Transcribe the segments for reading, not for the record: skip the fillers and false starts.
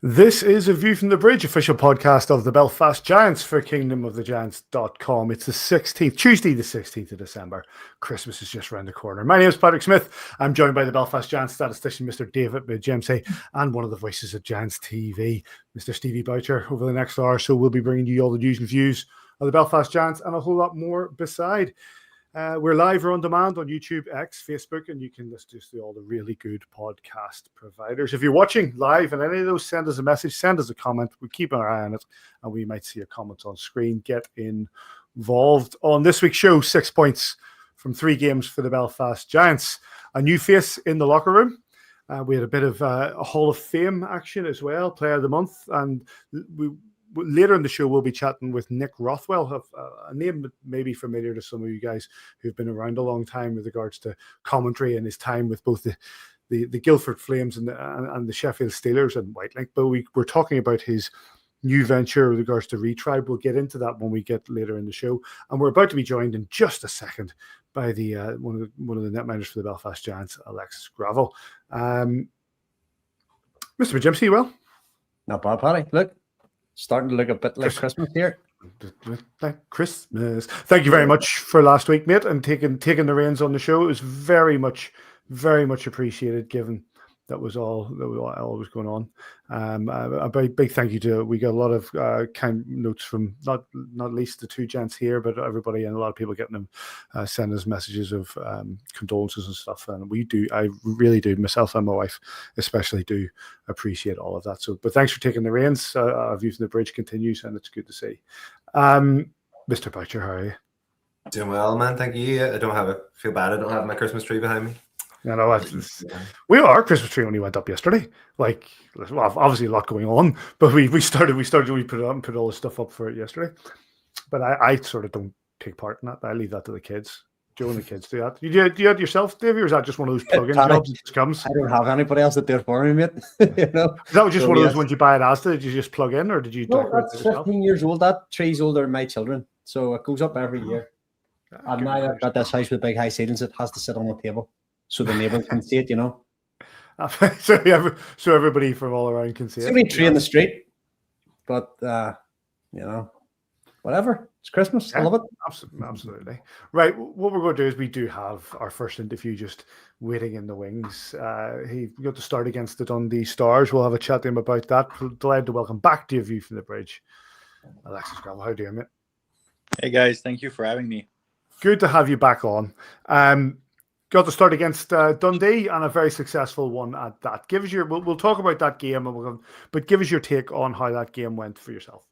This is a View from the Bridge, official podcast of the Belfast Giants for kingdomofthegiants.com. It's the 16th, Tuesday, the 16th of December. Christmas is just around the corner. My name is Patrick Smith. I'm joined by the Belfast Giants statistician, Mr. David Jemsey, and one of the voices of Giants TV, Mr. Stevie Boucher. Over the next hour or so, we'll be bringing you all the news and views of the Belfast Giants and a whole lot more beside. We're live or on demand on YouTube, X, Facebook, and you can listen to all the really good podcast providers. If you're watching live and any of those, send us a message, send us a comment. We keep our eye on it, and we might see your comments on screen. Get involved. On this week's show, 6 points from 3 games for the Belfast Giants. A new face in the locker room. We had a bit of a Hall of Fame action as well, Player of the Month, and later in the show, we'll be chatting with Nick Rothwell, a name that may be familiar to some of you guys who've been around a long time with regards to commentary and his time with both the Guildford Flames and the Sheffield Steelers and Whitelink. But we're talking about his new venture with regards to Retribe. We'll get into that when we get later in the show. And we're about to be joined in just a second by the one of the netminders for the Belfast Giants, Alexis Gravel. Mr. Jimsey, well? Not bad, Paddy. Look. Starting to look a bit like Christmas here. Like Christmas. Thank you very much for last week, mate, and taking the reins on the show. It was very much appreciated, given that was all was going on. A very big thank you to. We got a lot of kind notes from not least the two gents here, but everybody and a lot of people getting them sending us messages of condolences and stuff. And I really do, myself and my wife especially do appreciate all of that. So, but thanks for taking the reins. Our View from the Bridge continues, and it's good to see. Mr. Boucher, how are you? Doing well, man. Thank you. I feel bad I don't have my Christmas tree behind me. You know, our Christmas tree only went up yesterday. Like, well, obviously a lot going on, but we put it up and put all the stuff up for it yesterday. But I sort of don't take part in that. I leave that to the kids. Joe and the kids do that. Do you do it yourself, Davey, or is that just one of those plug-in jobs that just comes? I don't have anybody else that do it for me, mate. You know? Is that just one of those ones you buy at Asda? Did you just plug in, or did you decorate it yourself? 15 years old. That tree's older than my children, so it goes up every year. And now I've got this house with big high ceilings. It has to sit on a table, so the neighbours can see it, you know. so everybody from all around can see it. It's a tree in the street, but you know, whatever. It's Christmas. Yeah, I love it. Absolutely. Right. What we're going to do is we do have our first interview just waiting in the wings. He got to start against the Dundee Stars. We'll have a chat to him about that. Delighted to welcome back to your View from the Bridge, Alexis Gravel. How do you, mate? Hey guys, thank you for having me. Good to have you back on. Got to start against Dundee and a very successful one at that. Give us your. We'll talk about that game, but give us your take on how that game went for yourself.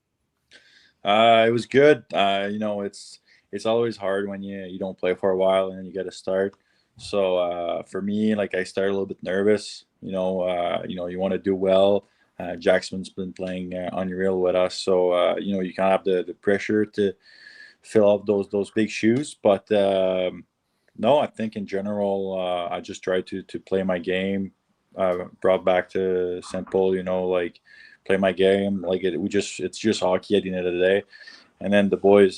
It was good. You know, it's always hard when you don't play for a while and then you get to start. So for me, like I started a little bit nervous. You want to do well. Jackson's been playing unreal with us, so you kind of have the pressure to fill up those big shoes. But no, I think in general, I just tried to play my game. Brought back to simple, play my game. Like it's just hockey at the end of the day. And then the boys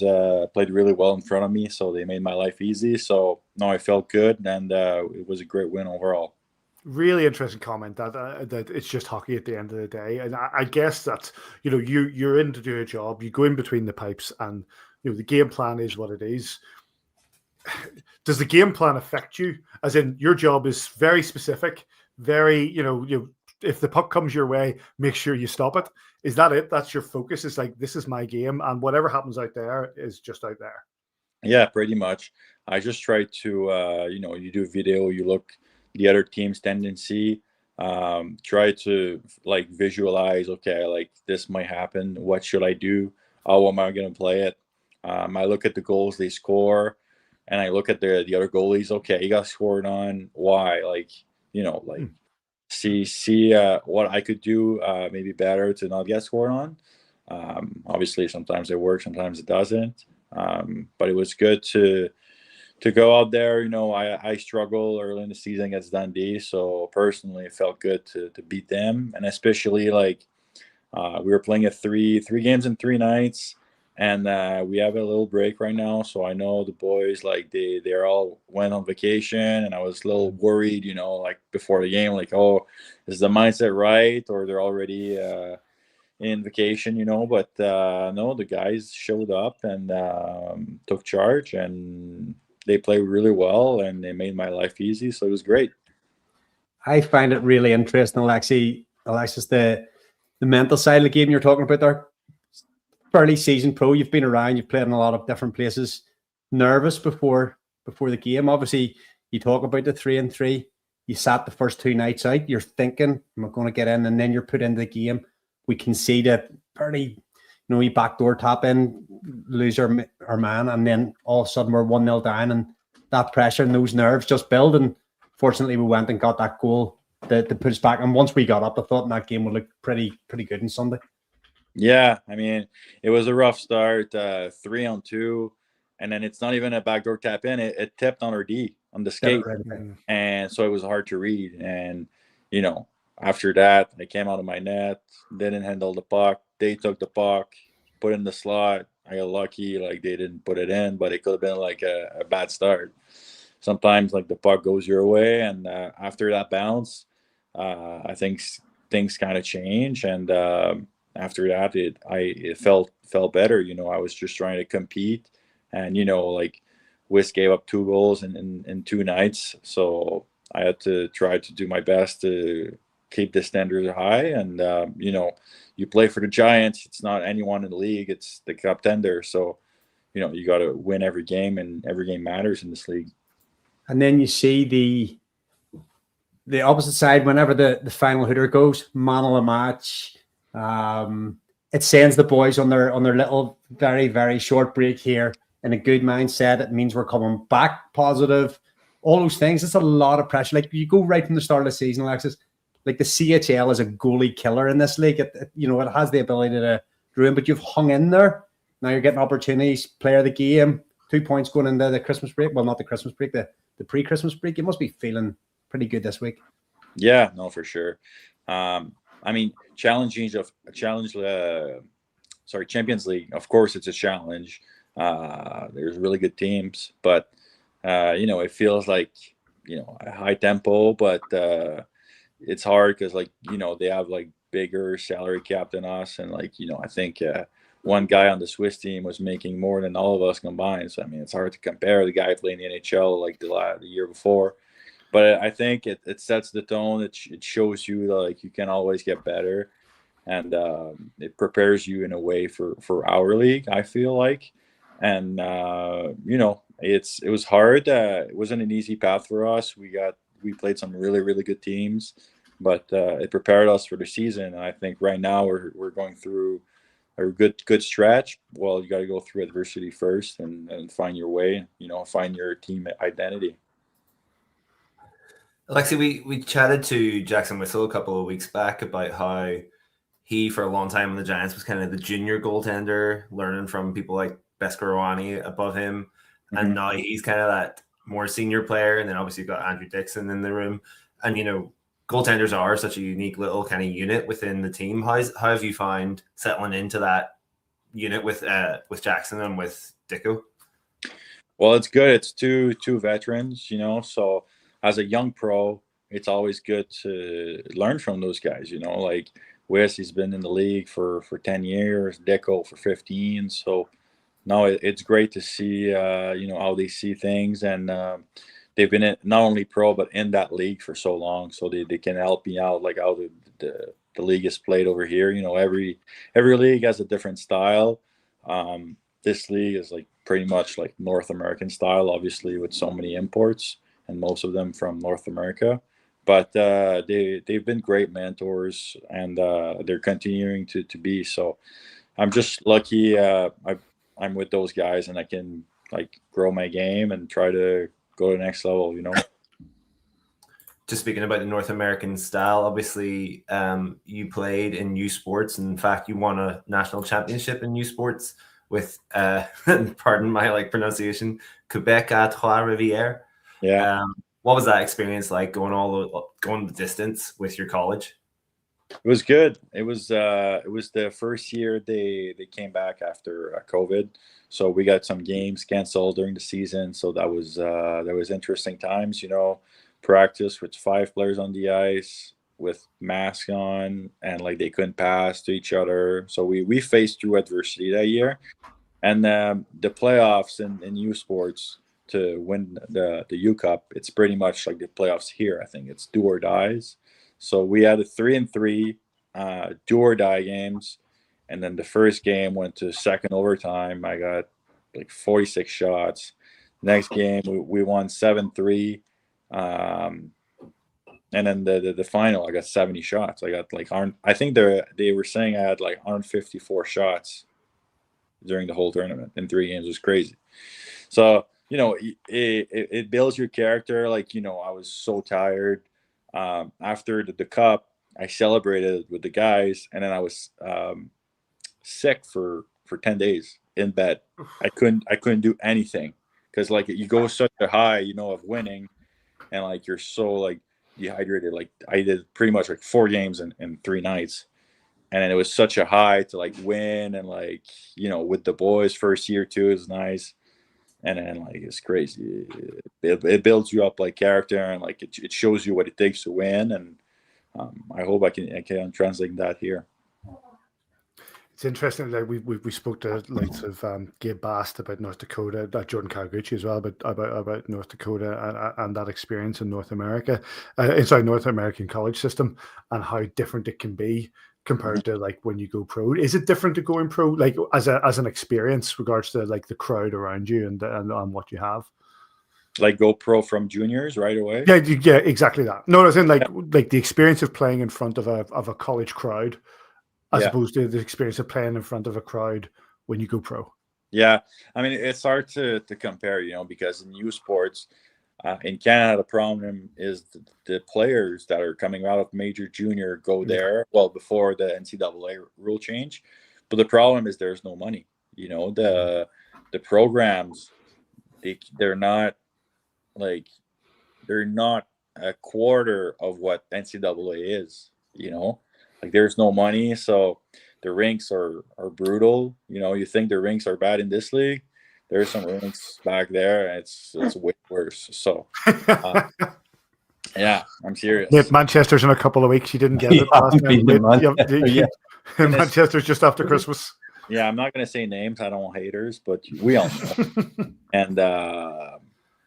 played really well in front of me, so they made my life easy. So no, I felt good, and it was a great win overall. Really interesting comment that it's just hockey at the end of the day, and I guess that you're in to do a job. You go in between the pipes, and the game plan is what it is. Does the game plan affect you? As in, your job is very specific, very if the puck comes your way, make sure you stop it. Is that it? That's your focus? It's like, this is my game, and whatever happens out there is just out there. Yeah, pretty much. I just try to you do video, you look the other team's tendency, try to like visualize, okay, like this might happen, what should I do, how am I going to play it. I look at the goals they score, and I look at the other goalies. Okay, he got scored on, why? See what I could do maybe better to not get scored on. Obviously sometimes it works, sometimes it doesn't, but it was good to go out there. I struggled early in the season against Dundee, so personally it felt good to beat them, and especially we were playing at three games in 3 nights. and we have a little break right now. So I know the boys, like they're all went on vacation, and I was a little worried, like before the game, like, oh, is the mindset right, or they're already in vacation, but no, the guys showed up and took charge, and they played really well, and they made my life easy, so it was great. I find it really interesting, Alexis, the mental side of the game you're talking about there. Fairly seasoned pro, you've been around, you've played in a lot of different places. Nervous before the game? Obviously, you talk about the 3-3. You sat the first 2 nights out. You're thinking, "Am I going to get in?" And then you're put into the game. We concede a pretty, we backdoor tap in, lose our man, and then all of a sudden we're 1-0 down, and that pressure and those nerves just build. And fortunately, we went and got that goal to put us back. And once we got up, I thought that game would look pretty good on Sunday. Yeah, I mean, it was a rough start, 3-on-2, and then it's not even a backdoor tap in. It tipped on our D on the skate, and so it was hard to read. And after that, I came out of my net, didn't handle the puck. They took the puck, put in the slot. I got lucky, like they didn't put it in, but it could have been like a bad start. Sometimes like the puck goes your way, and after that bounce, I think things kind of change, and after that, it felt better. I was just trying to compete, and like Wiss gave up 2 goals in 2 nights, so I had to try to do my best to keep the standards high. And you play for the Giants. It's not anyone in the league. It's the contender. So you got to win every game, and every game matters in this league. And then you see the opposite side whenever the final hooter goes, man of the match. It sends the boys on their little very, very short break here in a good mindset. It means we're coming back positive, all those things. It's a lot of pressure. Like you go right from the start of the season, Alexis, like the CHL is a goalie killer in this league. It has the ability to ruin, but you've hung in there. Now you're getting opportunities, player of the game, 2 points going into the Christmas break. Well, not the Christmas break, the pre-Christmas break. You must be feeling pretty good this week. Yeah, no, for sure. I mean, Champions League, of course, it's a challenge. There's really good teams, but it feels like a high tempo, but it's hard because they have like bigger salary cap than us, and I think one guy on the Swiss team was making more than all of us combined. So I mean, it's hard to compare the guy playing the NHL like the year before. But I think it sets the tone. It shows you that you can always get better, and it prepares you in a way for our league, I feel like. And it was hard. It wasn't an easy path for us. We played some really, really good teams, but it prepared us for the season. And I think right now we're going through a good stretch. Well, you got to go through adversity first and find your way. Find your team identity. Alexi, we chatted to Jackson Whistle a couple of weeks back about how he, for a long time in the Giants, was kind of the junior goaltender, learning from people like Beskorowany above him. Mm-hmm. And now he's kind of that more senior player. And then obviously you've got Andrew Dixon in the room. And, goaltenders are such a unique little kind of unit within the team. How have you found settling into that unit with Jackson and with Dicko? Well, it's good. It's two veterans, so as a young pro, it's always good to learn from those guys, like Wes, he's been in the league for 10 years, Deco for 15. So no, it's great to see, how they see things. And they've been not only pro, but in that league for so long. So they can help me out, like how the league is played over here. Every league has a different style. This league is pretty much like North American style, obviously with so many imports, and most of them from North America. But they've been great mentors, and they're continuing to be. So I'm just lucky I'm with those guys, and I can grow my game and try to go to the next level, Just speaking about the North American style, obviously you played in U Sports. In fact, you won a national championship in U Sports with, pardon my pronunciation, Quebec à Trois-Rivières. Yeah. What was that experience like, going the distance with your college? It was good. It was the first year they came back after COVID, so we got some games canceled during the season. So that was interesting times. Practice with 5 players on the ice with masks on, and like they couldn't pass to each other. So we faced through adversity that year, and the playoffs in U Sports to win the U Cup. It's pretty much like the playoffs here. I think it's do or dies. So we had a 3-3 do or die games, and then the first game went to second overtime. I got like 46 shots. Next game we won 7-3, and then the final I got 70 shots. I got like I think they were saying I had like 154 shots during the whole tournament in 3 games. It was crazy. So it builds your character. Like I was so tired. After the cup, I celebrated with the guys, and then I was sick for 10 days in bed. I couldn't do anything because like you go such a high, of winning, and like you're so like dehydrated. Like I did pretty much like 4 games in 3 nights, and then it was such a high to like win, and like with the boys first year too is nice. And then like it's crazy. It builds you up like character, and like it shows you what it takes to win. And I hope I can translate that here. It's interesting that we spoke to likes of Gabe Bast about North Dakota, Jordan Kawaguchi as well about North Dakota and that experience in North America, inside North American college system, and how different it can be compared to like when you go pro. Is it different to going pro, like as an experience, regards to like the crowd around you and what you have? Like go pro from juniors right away? Yeah, exactly that. No, I was in like the experience of playing in front of a college crowd, as opposed to the experience of playing in front of a crowd when you go pro. Yeah, I mean it's hard to compare, because in U Sports. In Canada, the problem is the players that are coming out of major junior go there, well, before the NCAA rule change. But the problem is there's no money. The programs, they're not a quarter of what NCAA is, like there's no money. So the rinks are brutal. You think the rinks are bad in this league. There's some rinks back there, and it's way worse. So, yeah, I'm serious. Yeah, Manchester's in a couple of weeks. You didn't get it last time. Manchester's just after Christmas. Yeah, I'm not going to say names. I don't want haters, but we all know. And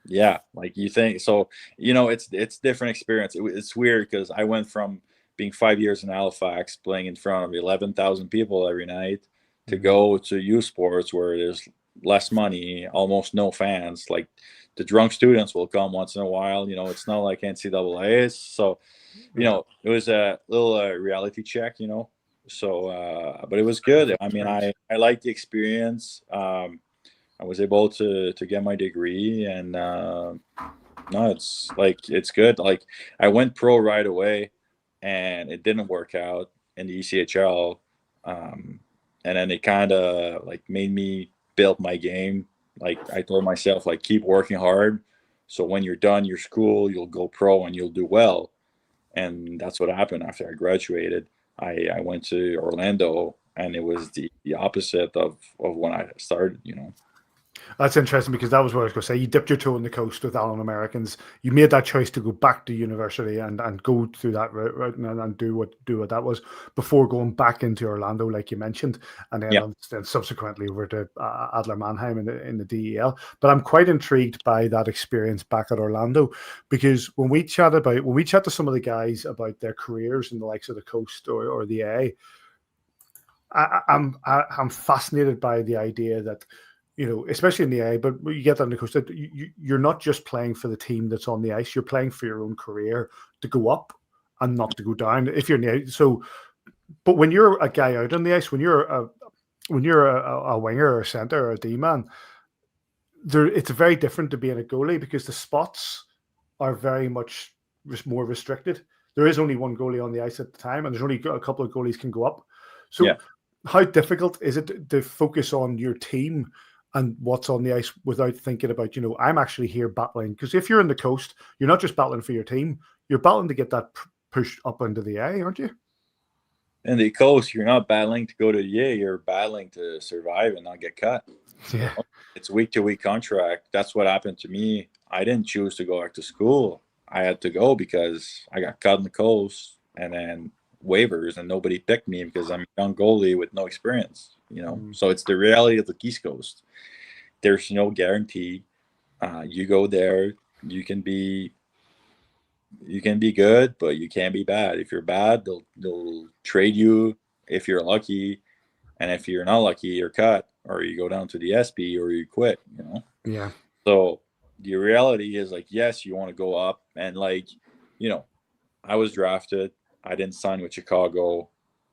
yeah, like you think so. It's different experience. It's weird because I went from being 5 years in Halifax, playing in front of 11,000 people every night, to go to U Sports where there's less money, almost no fans. Like the drunk students will come once in a while. It's not like NCAA. So, it was a little reality check. So, but it was good. I mean, I liked the experience. I was able to get my degree, and no, it's good. Like I went pro right away, and it didn't work out in the ECHL, and then it kind of like made me build my game. Like I told myself, like keep working hard, so when you're done your school, you'll go pro and you'll do well. And that's what happened after I graduated. I went to Orlando, and it was the opposite of when I started. That's interesting, because that was what I was going to say. You dipped your toe in the coast with Allen Americans. You made that choice to go back to university and go through that route and do what that was, before going back into Orlando, like you mentioned, and then subsequently over to Adler Mannheim in the DEL. But I'm quite intrigued by that experience back at Orlando, because when we chat to some of the guys about their careers in the likes of the coast or the A, I'm fascinated by the idea that, especially in the A, but you get that in the coast, that you're not just playing for the team that's on the ice. You're playing for your own career to go up and not to go down if you're in the ice. So, but when you're a guy out on the ice, when you're a winger or a center or a D-man, it's very different to being a goalie, because the spots are very much more restricted. There is only one goalie on the ice at the time, and there's only a couple of goalies can go up. So how difficult is it to focus on your team and what's on the ice without thinking about, I'm actually here battling? Because if you're in the coast, you're not just battling for your team, you're battling to get that pushed up into the A, aren't you? in the coast, you're not battling to go to the A, you're battling to survive and not get cut. Yeah. It's week to week contract. That's what happened to me. I didn't choose to go back to school. I had to go because I got cut in the coast and then waivers, and nobody picked me because I'm a young goalie with no experience. So it's the reality of the East Coast. There's no guarantee. You go there, you can be good, but you can't be bad. If you're bad, they'll trade you if you're lucky, and if you're not lucky, you're cut, or you go down to the SP, or you quit. Yeah. So the reality is, like, yes, you want to go up, and like, I was drafted. I didn't sign with Chicago.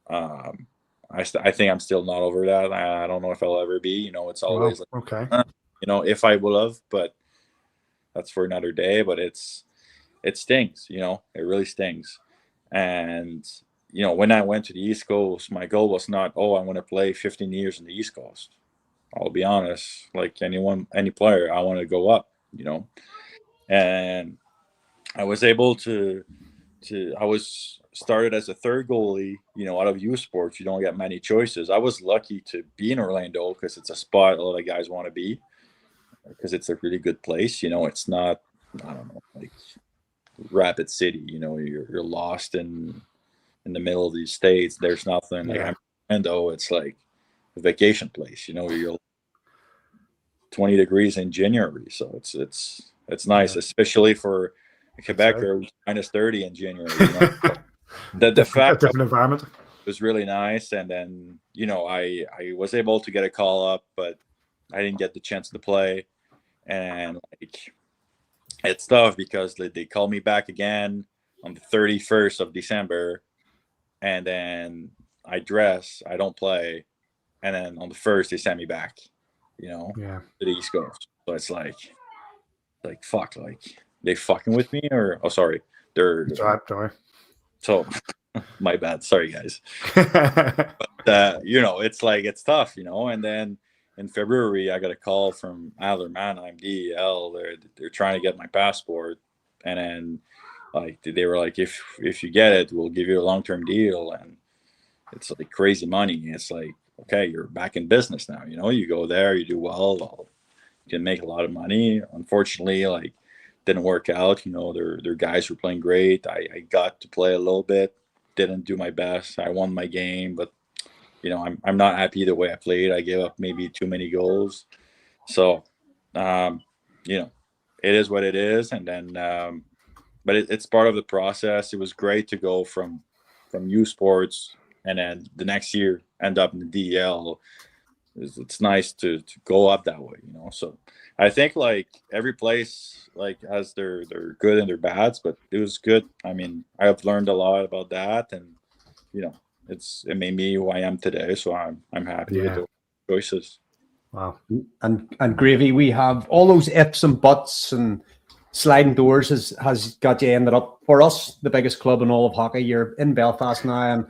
I think I'm still not over that. I don't know if I'll ever be. It's always okay. If I would have, but that's for another day. But it stings. It really stings. And when I went to the East Coast, my goal was not, I want to play 15 years in the East Coast. I'll be honest, like any player, I want to go up. And I was able to. I was started as a third goalie, out of U Sports. You don't get many choices. I was lucky to be in Orlando because it's a spot a lot of guys want to be, because it's a really good place. It's not, I don't know, like Rapid City. You're lost in the middle of these states. There's nothing. Like Orlando, it's like a vacation place. You're 20 degrees in January, so it's nice, especially for a Quebecer who's minus 30 in January. The fact different environment was really nice, and then I was able to get a call up, but I didn't get the chance to play, and like it's tough because they called me back again on the 31st of December, and then I don't play, and then on the 1st they sent me back, to the East Coast. So it's like fuck, like they fucking with me, or sorry, they're sorry. So my bad, sorry guys. But it's like it's tough, and then in February I got a call from Adler Mannheim DEL. They're trying to get my passport, and then like they were like, if you get it, we'll give you a long-term deal, and it's like crazy money. It's like, okay, you're back in business now. You go there, you do well, you can make a lot of money. Unfortunately, like didn't work out. Their guys were playing great. I got to play a little bit, didn't do my best. I won my game, but I'm not happy the way I played. I gave up maybe too many goals. So it is what it is. And then but it's part of the process. It was great to go from U Sports, and then the next year end up in the DL. It's nice to go up that way, So I think like every place like has their good and their bads, but it was good. I mean, I have learned a lot about that, and it made me who I am today. So I'm happy with the choices. Wow. And Gravy, we have all those ifs and buts and sliding doors has got you ended up, for us, the biggest club in all of hockey. You're in Belfast now, and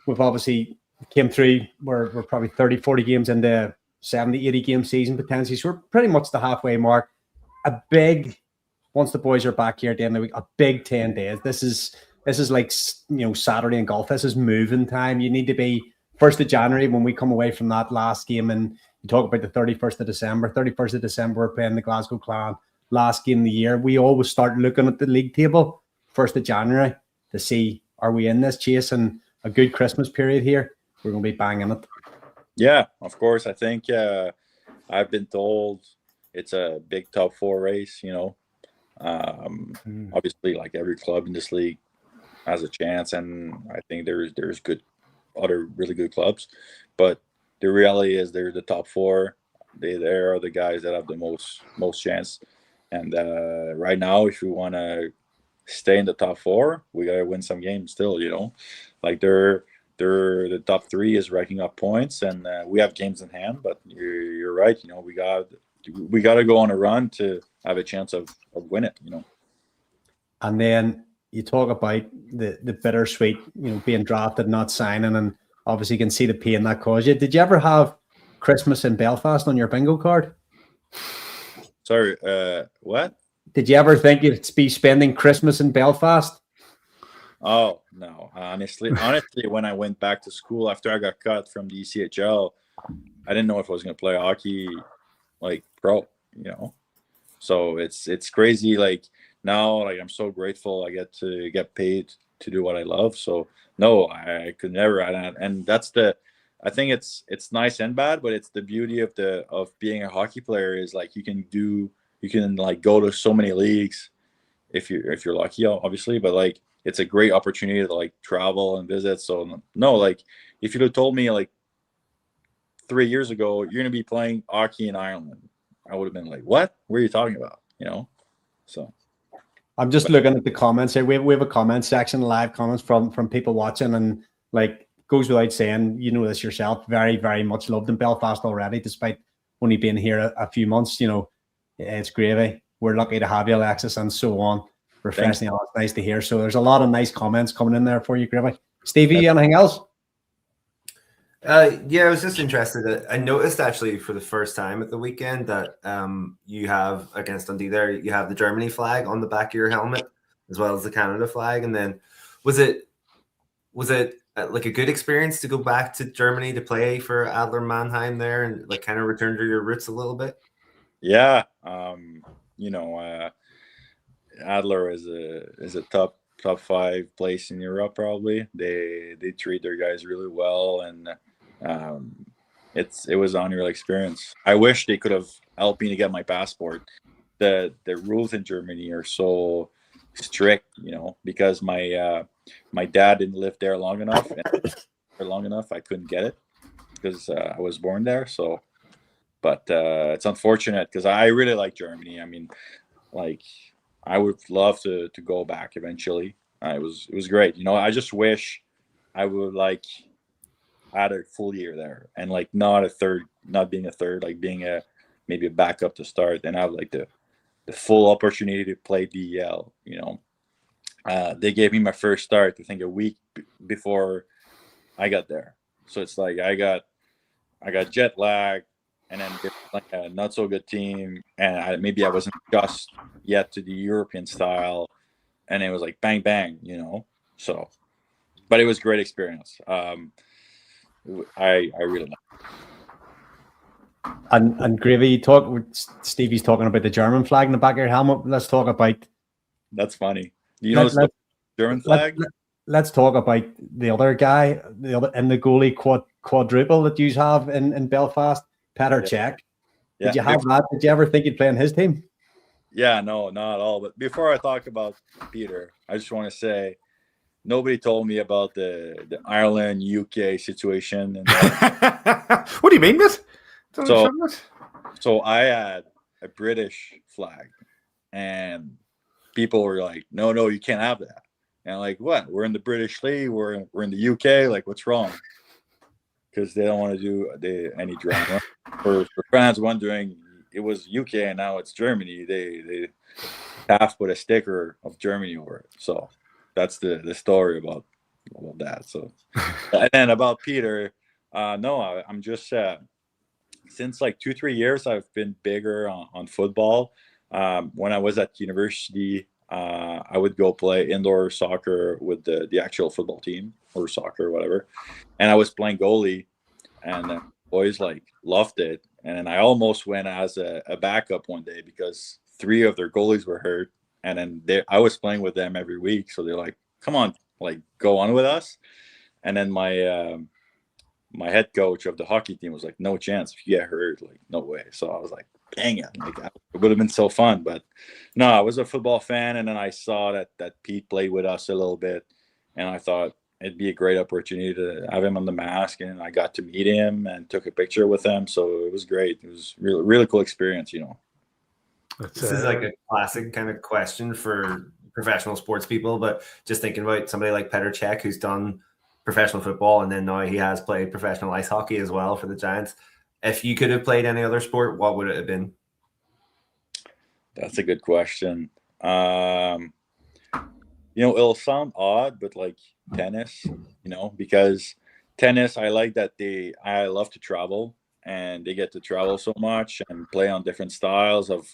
we've obviously came through. We're probably 30, 40 games into 70, 80 game season potentially. So we're pretty much the halfway mark. Once the boys are back here at the end of the week, a big 10 days. This is like, Saturday in golf. This is moving time. You need to be 1st of January when we come away from that last game, and you talk about the 31st of December. 31st of December, we're playing the Glasgow Clan. Last game of the year. We always start looking at the league table 1st of January to see, are we in this chase, and a good Christmas period here? We're going to be banging it. Yeah, of course. I think I've been told it's a big top 4 race, Obviously, like every club in this league has a chance, and I think there's other really good clubs, but the reality is they're the top 4. They are the guys that have the most chance, and right now, if we want to stay in the top 4, we got to win some games still. Like they're the top 3 is racking up points, and we have games in hand. But you're right. We got to go on a run to have a chance of winning. And then you talk about the bittersweet, being drafted, not signing, and obviously you can see the pain that caused you. Did you ever have Christmas in Belfast on your bingo card? Sorry, what? Did you ever think you'd be spending Christmas in Belfast? Oh no, honestly, when I went back to school after I got cut from the ECHL, I didn't know if I was going to play hockey like pro, you know. So it's crazy. Like now, like I'm so grateful I get to get paid to do what I love. So no, I could never. And that's I think it's nice and bad, but it's the beauty of being a hockey player is like you can like go to so many leagues if you're lucky, obviously. But like it's a great opportunity to like travel and visit. So no, like if you'd have told me like 3 years ago you're gonna be playing hockey in Ireland, I would have been like, what? What are you talking about? You know? So I'm just looking at the comments here. We have a comment section, live comments from people watching, and like goes without saying, you know this yourself, very, very much loved in Belfast already, despite only being here a few months. You know, it's gravy. We're lucky to have you, Alexis, and so on. Refreshing, it's nice to hear. So there's a lot of nice comments coming in there for you, gravy. Stevie, anything else? Yeah, I was just interested. I noticed actually for the first time at the weekend that you have against Dundee there, you have the Germany flag on the back of your helmet as well as the Canada flag. And then was it like a good experience to go back to Germany to play for Adler Mannheim there and like kind of return to your roots a little bit? Yeah, you know, Adler is a top 5 place in Europe probably. They treat their guys really well, and it was an unreal experience. I wish they could have helped me to get my passport. The rules in Germany are so strict, you know, because my dad didn't live there long enough, and for long enough I couldn't get it because I was born there. So, but it's unfortunate because I really like Germany. I mean, like I would love to go back eventually. It was great. You know, I just wish I would like had a full year there and like not being a third, like being maybe a backup to start, and have like the full opportunity to play DEL. You know, they gave me my first start, I think a week before I got there. So it's like I got jet lag, and then like a not so good team, and maybe I wasn't just yet to the European style, and it was like bang bang, you know. So, but it was a great experience. I really like it. And Gravy, Stevie's talking about the German flag in the back of your helmet. Let's talk about. That's funny. Do you know the German flag? Let's talk about the other guy, the goalie quadruple that you have in Belfast, Petr Cech. Yeah. Did you have that? Did you ever think you'd play in his team? Yeah, no, not at all. But before I talk about Peter, I just want to say nobody told me about the Ireland UK situation. And what do you mean, this? So I had a British flag, and people were like, "No, you can't have that." And I'm like, what? We're in the British League. We're in the UK. Like, what's wrong? Because they don't want to do any drama. For fans wondering, it was UK and now it's Germany. They half put a sticker of Germany over it. So that's the story about that. So and then about Peter, no, I'm just since like 2-3 years I've been bigger on football. When I was at university, I would go play indoor soccer with the actual football team or soccer, whatever. And I was playing goalie, and boys like loved it. And then I almost went as a backup one day because 3 of their goalies were hurt. And then I was playing with them every week. So they're like, come on, like go on with us. And then my head coach of the hockey team was like, no chance. If you get hurt, like no way. So I was like, dang it. Like, it would have been so fun. But no, I was a football fan. And then I saw that Pete played with us a little bit. And I thought it'd be a great opportunity to have him on the mask. And I got to meet him and took a picture with him. So it was great. It was really, really cool experience, you know. This is like a classic kind of question for professional sports people. But just thinking about somebody like Petr Cech, who's done professional football, and then now he has played professional ice hockey as well for the Giants. If you could have played any other sport, what would it have been? That's a good question. You know, it'll sound odd, but like tennis, you know, because tennis, I like that I love to travel, and they get to travel so much and play on different styles of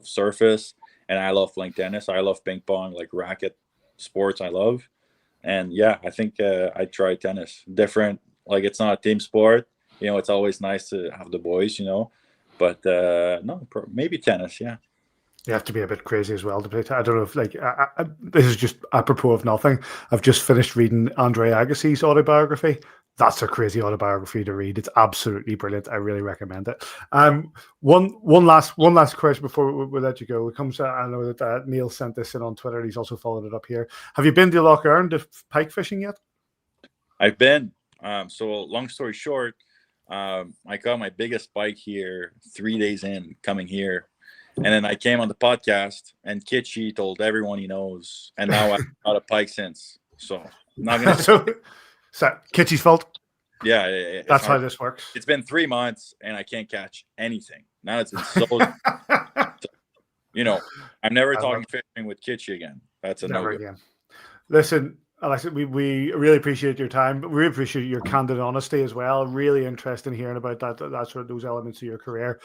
surface. And I love playing tennis. I love ping pong, like racket sports. I love. And yeah, I think I'd try tennis. Different, like it's not a team sport. It's always nice to have the boys, but no, maybe tennis. Yeah. You have to be a bit crazy as well to play. I don't know if this is just apropos of nothing. I've just finished reading Andre Agassi's autobiography. That's a crazy autobiography to read. It's absolutely brilliant. I really recommend it. One last question before we let you go. It comes. I know that Neil sent this in on Twitter. He's also followed it up here. Have you been to Loch Earn to pike fishing yet? I've been. So long story short, I got my biggest pike here 3 days in coming here. And then I came on the podcast, and Kitschy told everyone he knows, and now I've got a pike since. So I'm not gonna. So Kitschy's fault. Yeah, that's how this works. It's been 3 months, and I can't catch anything. Now it's been so. I'm never talking fishing with Kitschy again. That's a never no-go. Again. Listen, Alexa, we really appreciate your time, but we really appreciate your candid honesty as well. Really interesting hearing about that sort of those elements of your career.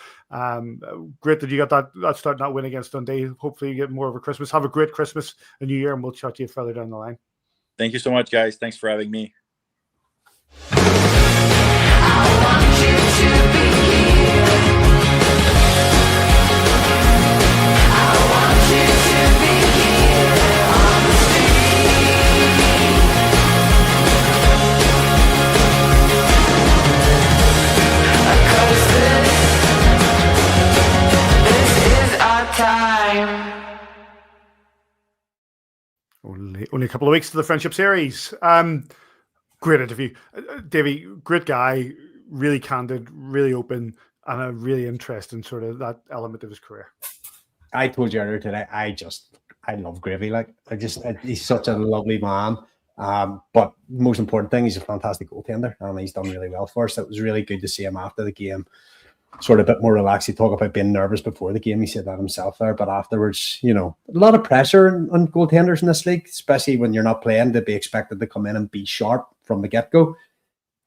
Great that you got that start, that win against Dundee. Hopefully you get more of a Christmas. Have a great Christmas and New Year, and we'll chat to you further down the line. Thank you so much, guys. Thanks for having me. I want you to be here. I want you to be here on the street. Because this is our time. Only a couple of weeks to the Friendship Series. Great interview. Davy, great guy, really candid, really open, and a really interesting sort of that element of his career. I told you earlier today, I love Gravy. He's such a lovely man. But most important thing, he's a fantastic goaltender, and he's done really well for us. It was really good to see him after the game, sort of a bit more relaxed. He talked about being nervous before the game. He said that himself there, but afterwards, a lot of pressure on goaltenders in this league, especially when you're not playing, to be expected to come in and be sharp from the get-go.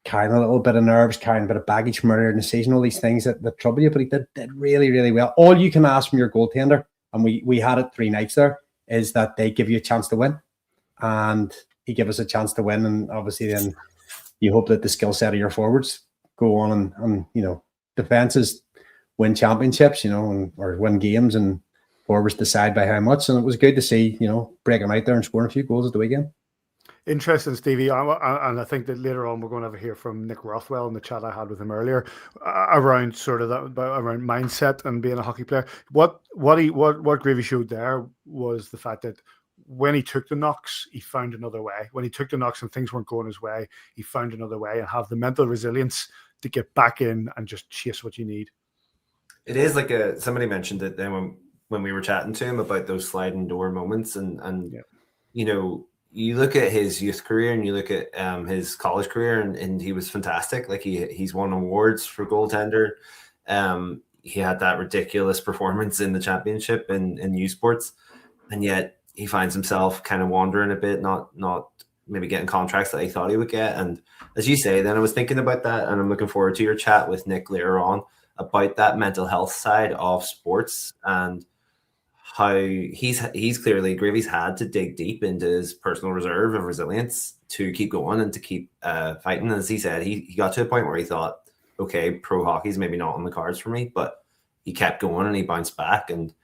Carrying a little bit of nerves, carrying a bit of baggage from earlier in the season, all these things that trouble you, but he did really, really well. All you can ask from your goaltender, and we had it 3 nights there, is that they give you a chance to win. And he gave us a chance to win, and obviously then you hope that the skill set of your forwards go on and defenses win championships, or win games, and forwards decide by how much. And it was good to see, breaking out there and scoring a few goals at the weekend. Interesting, Stevie, and I think that later on we're going to hear from Nick Rothwell in the chat I had with him earlier around sort of around mindset and being a hockey player. What Gravy showed there was the fact that when he took the knocks, he found another way. When he took the knocks and things weren't going his way, he found another way, and have the mental resilience to get back in and just chase what you need. It is like somebody mentioned it then when we were chatting to him about those sliding door moments, and you look at his youth career and you look at his college career, and he was fantastic. Like he's won awards for goaltender. He had that ridiculous performance in the championship in U Sports, and yet he finds himself kind of wandering a bit, not maybe getting contracts that he thought he would get. And as you say, then I was thinking about that, and I'm looking forward to your chat with Nick later on about that mental health side of sports and how he's clearly, Gravy's had to dig deep into his personal reserve of resilience to keep going and to keep fighting. As he said, he got to a point where he thought, okay, pro hockey's maybe not on the cards for me, but he kept going and he bounced back, and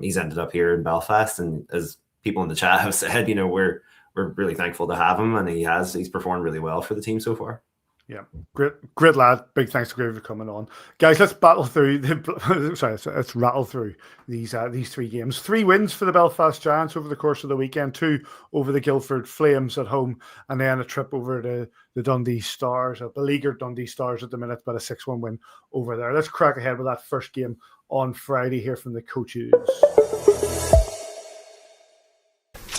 he's ended up here in Belfast. And as people in the chat have said, we're really thankful to have him, and he's performed really well for the team so far. Yeah, great lad. Big thanks to Gravy for coming on, guys. Let's battle through. Let's rattle through these 3 games. 3 wins for the Belfast Giants over the course of the weekend. 2 over the Guildford Flames at home, and then a trip over to the Dundee Stars, a beleaguered Dundee Stars at the minute, but a 6-1 win over there. Let's crack ahead with that first game on Friday. Here from the coaches.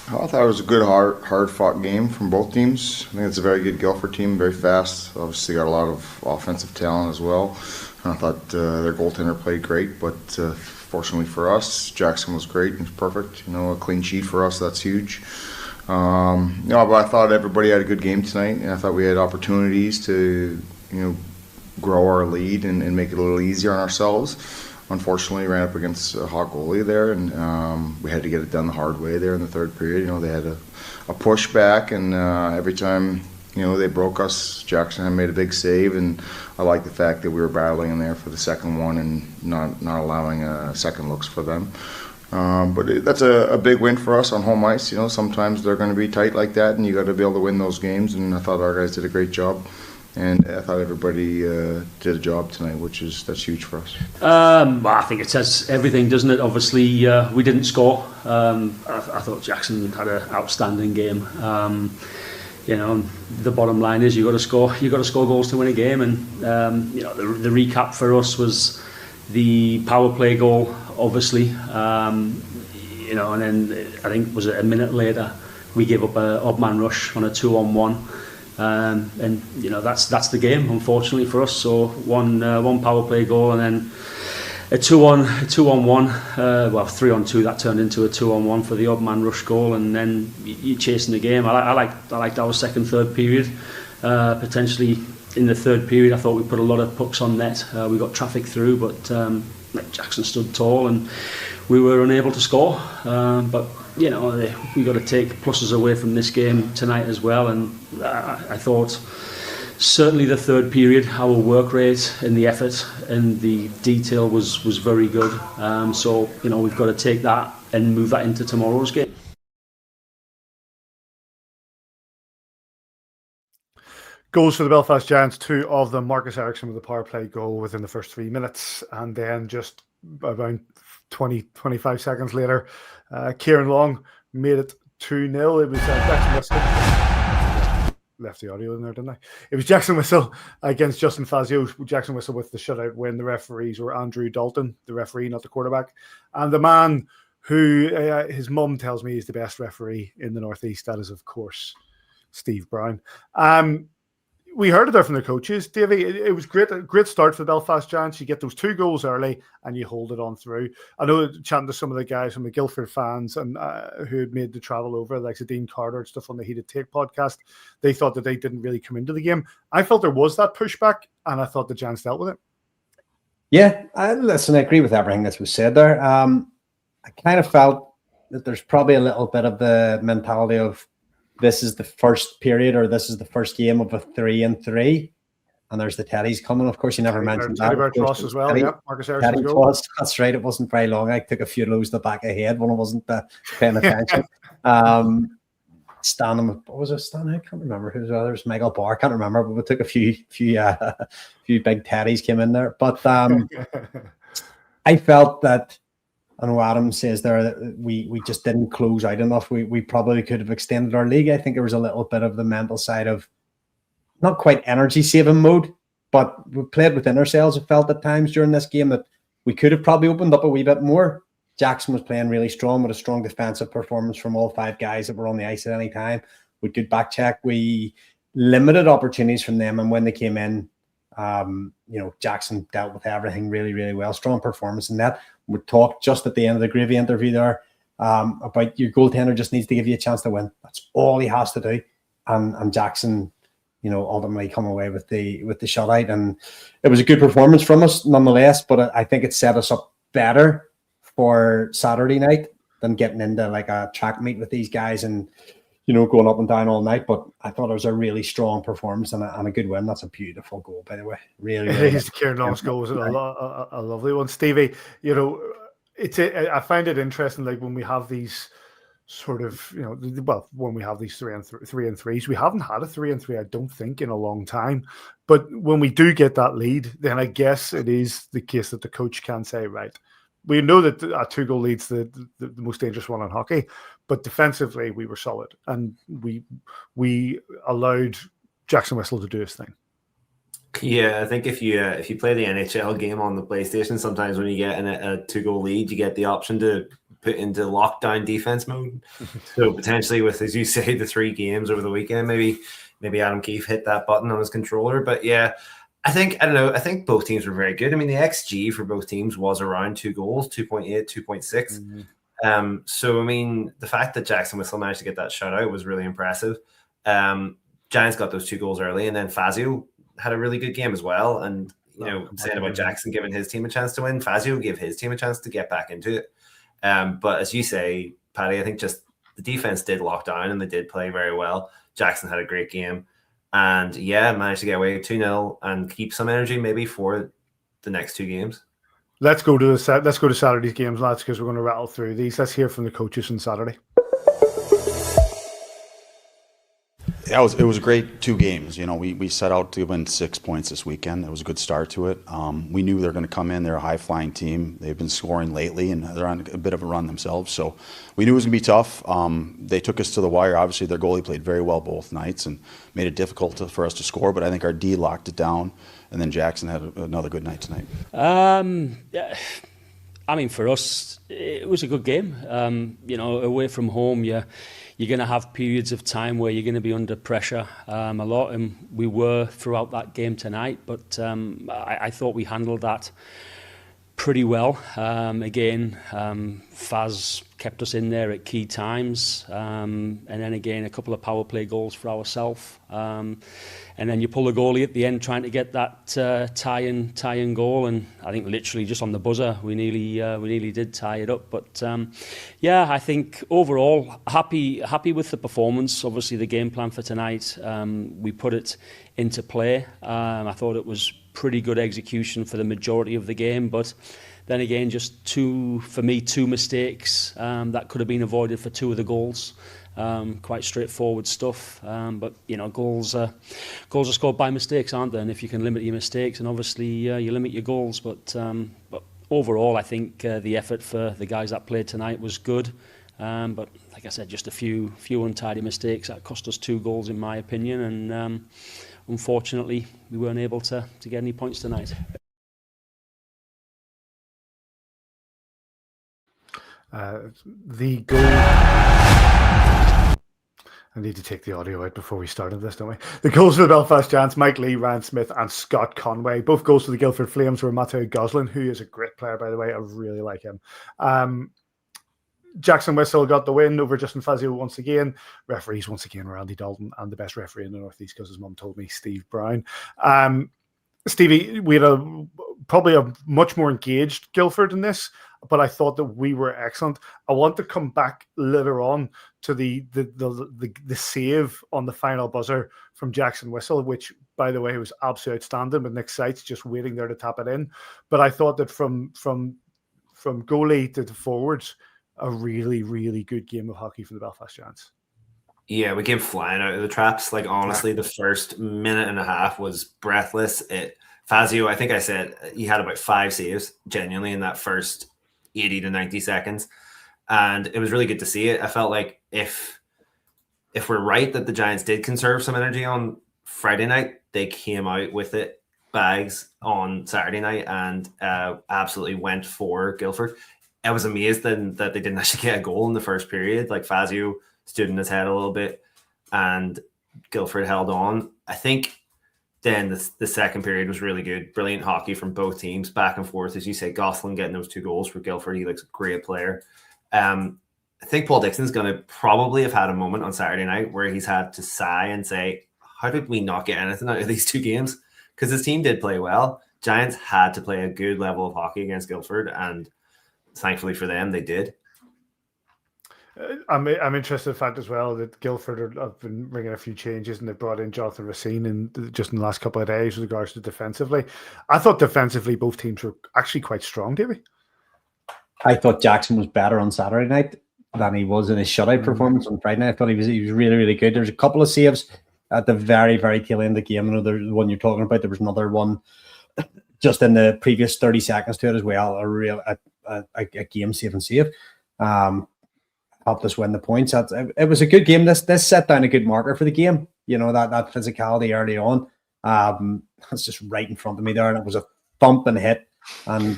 I thought it was a good, hard-fought game from both teams. I think it's a very good Guildford team, very fast. Obviously got a lot of offensive talent as well. And I thought their goaltender played great, but fortunately for us, Jackson was great and perfect. A clean sheet for us, that's huge. But I thought everybody had a good game tonight, and I thought we had opportunities to, grow our lead and make it a little easier on ourselves. unfortunately ran up against a hot goalie there, and we had to get it done the hard way there in the third period. You know, they had a pushback, and every time, you know, they broke us, Jackson had made a big save, and I like the fact that we were battling in there for the second one and not allowing second looks for them. But that's a big win for us on home ice. You know, sometimes they're going to be tight like that, and you got to be able to win those games. And I thought our guys did a great job, and I thought everybody did a job tonight, that's huge for us. I think it says everything, doesn't it? Obviously, we didn't score. I thought Jackson had an outstanding game. You know, the bottom line is you got to score. You got to score goals to win a game, and you know, the recap for us was the power play goal. Obviously, you know, and then I think was it a minute later we gave up a odd man rush on a 2-on-1, and you know that's the game, unfortunately for us. So one power play goal and then a 2-on-1, well 3-on-2 that turned into a 2-on-1 for the odd man rush goal, and then you're chasing the game. I liked our second, third period. Potentially in the third period, I thought we put a lot of pucks on net. We got traffic through, but Jackson stood tall and we were unable to score. But you know, we got to take pluses away from this game tonight as well. And I thought certainly the third period, our work rate and the effort and the detail was very good. So you know, we've got to take that and move that into tomorrow's game. Goals for the Belfast Giants, 2 of them. Marcus Ericsson with a power play goal within the first 3 minutes. And then just about 25 seconds later, Kieran Long made it 2-0. It was Jackson Whistle. Left the audio in there, didn't I? It was Jackson Whistle against Justin Fazio. Jackson Whistle with the shutout win. The referees were Andrew Dalton, the referee, not the quarterback. And the man who his mum tells me is the best referee in the Northeast, that is, of course, Steve Brown. We heard it there from the coaches, Davy. It was a great start for the Belfast Giants. You get those 2 goals early and you hold it on through. I know chatting to some of the guys from the Guildford fans and who had made the travel over, like Dean Carter and stuff on the Heated Take podcast, they thought that they didn't really come into the game. I felt there was that pushback, and I thought the Giants dealt with it. Yeah, listen, I agree with everything that was said there. I kind of felt that there's probably a little bit of the mentality of this is the first period or this is the first game of a 3-3, and there's the Teddies coming. Of course, you never mentioned that. Teddy Toss as well. Teddy, yeah, Marcus Ericsson. That's right. It wasn't very long. I took a few lows the back of the head when I wasn't paying attention. Stan, what was it? Stan? I can't remember who was the others. Michael Barr, I can't remember. But we took a few big Teddies came in there. But I felt that. I know Adam says there that we just didn't close out enough. We probably could have extended our league. I think there was a little bit of the mental side of not quite energy saving mode, but we played within ourselves. It felt at times during this game that we could have probably opened up a wee bit more. Jackson was playing really strong with a strong defensive performance from all 5 guys that were on the ice at any time. We could back check. We limited opportunities from them, and when they came in, you know, Jackson dealt with everything really, really well. Strong performance in that. We talked just at the end of the Gravy interview there about your goaltender just needs to give you a chance to win. That's all he has to do. And Jackson, you know, ultimately come away with the shutout. And it was a good performance from us nonetheless, but I think it set us up better for Saturday night than getting into like a track meet with these guys and, you know, going up and down all night. But I thought it was a really strong performance and a good win. That's a beautiful goal, by the way. Really, really His Kieran Long's goal was a lovely one. Stevie, you know, I find it interesting, like when we have these sort of, you know, well, when we have these 3-3s, we haven't had a 3-3, I don't think, in a long time. But when we do get that lead, then I guess it is the case that the coach can say, right, we know that a 2-goal lead's the most dangerous one in hockey, but defensively we were solid and we allowed Jackson Whistle to do his thing. Yeah, I think if you play the NHL game on the PlayStation, sometimes when you get in a 2-goal lead, you get the option to put into lockdown defense mode. So potentially with, as you say, the 3 games over the weekend, maybe Adam Keefe hit that button on his controller. But yeah, I think both teams were very good. I mean, the XG for both teams was around 2 goals, 2.8, 2.6. Mm-hmm. So, I mean, the fact that Jackson Whistle managed to get that shutout was really impressive. Giants got those 2 goals early, and then Fazio had a really good game as well. And saying about Jackson giving his team a chance to win, Fazio gave his team a chance to get back into it. But as you say, Paddy, I think just the defense did lock down and they did play very well. Jackson had a great game and managed to get away 2-0 and keep some energy maybe for the next two games. Let's go to Saturday's games, lads, because we're going to rattle through these. Let's hear from the coaches on Saturday. Yeah, it was a great two games. We set out to win 6 points this weekend. It was a good start to it. We knew they were going to come in. They're a high-flying team. They've been scoring lately, and they're on a bit of a run themselves. So we knew it was going to be tough. They took us to the wire. Obviously, their goalie played very well both nights and made it difficult for us to score, but I think our D locked it down, and then Jackson had another good night tonight. Yeah. I mean, for us, it was a good game. Away from home, you're going to have periods of time where you're going to be under pressure. A lot, and we were throughout that game tonight. But I thought we handled that pretty well. Again, Faz kept us in there at key times, and then again a couple of power play goals for ourselves. And then you pull the goalie at the end trying to get that tie-in goal, and I think literally just on the buzzer we nearly did tie it up. But I think overall happy with the performance. Obviously the game plan for tonight, we put it into play. I thought it was pretty good execution for the majority of the game, but then again just two mistakes that could have been avoided for two of the goals. Quite straightforward stuff, but goals are scored by mistakes, aren't they? And if you can limit your mistakes, and obviously you limit your goals. But overall, I think the effort for the guys that played tonight was good. But like I said, just a few untidy mistakes that cost us 2 goals, in my opinion. And unfortunately, we weren't able to get any points tonight. The goal. I need to take the audio out before we started this, don't we? The goals for the Belfast Giants, Mike Lee, Ryan Smith and Scott Conway. Both goals for the Guildford Flames were Mateo Goslin, who is a great player, by the way. I really like him. Jackson Whistle got the win over Justin Fazio once again. Referees once again were Andy Dalton, and the best referee in the Northeast, because his mum told me, Steve Brown. Stevie, we had probably a much more engaged Guildford in this, but I thought that we were excellent. I want to come back later on to the save on the final buzzer from Jackson Whistle, which, by the way, was absolutely outstanding, with Nick Seitz just waiting there to tap it in. But I thought that from goalie to the forwards, a really, really good game of hockey for the Belfast Giants. Yeah, we came flying out of the traps. Like, honestly, the first minute and a half was breathless. Fazio, I think I said he had about 5 saves, genuinely, in that first 80 to 90 seconds. And it was really good to see it. I felt like if we're right that the Giants did conserve some energy on Friday night, they came out with it, bags, on Saturday night, and absolutely went for Guildford. I was amazed then that they didn't actually get a goal in the first period. Like, Fazio stood in his head a little bit and Guildford held on. I think then the second period was really good. Brilliant hockey from both teams, back and forth. As you say, Goslin getting those 2 goals for Guildford. He looks a great player. I think Paul Dixon's going to probably have had a moment on Saturday night where he's had to sigh and say, how did we not get anything out of these 2 games? Because his team did play well. Giants had to play a good level of hockey against Guildford, and thankfully for them, they did. I'm interested in the fact as well that Guildford have been bringing a few changes, and they brought in Jonathan Racine just in the last couple of days with regards to defensively. I thought defensively both teams were actually quite strong, Davey. I thought Jackson was better on Saturday night than he was in his shutout performance on Friday night. I thought he was really, really good. There's a couple of saves at the very, very tail end of the game. I know there's the one you're talking about. There was another one just in the previous 30 seconds to it as well. A game-saving save. Helped us win the points. It was a good game. This set down a good marker for the game. That physicality early on. It's just right in front of me there, and it was a thump and hit, and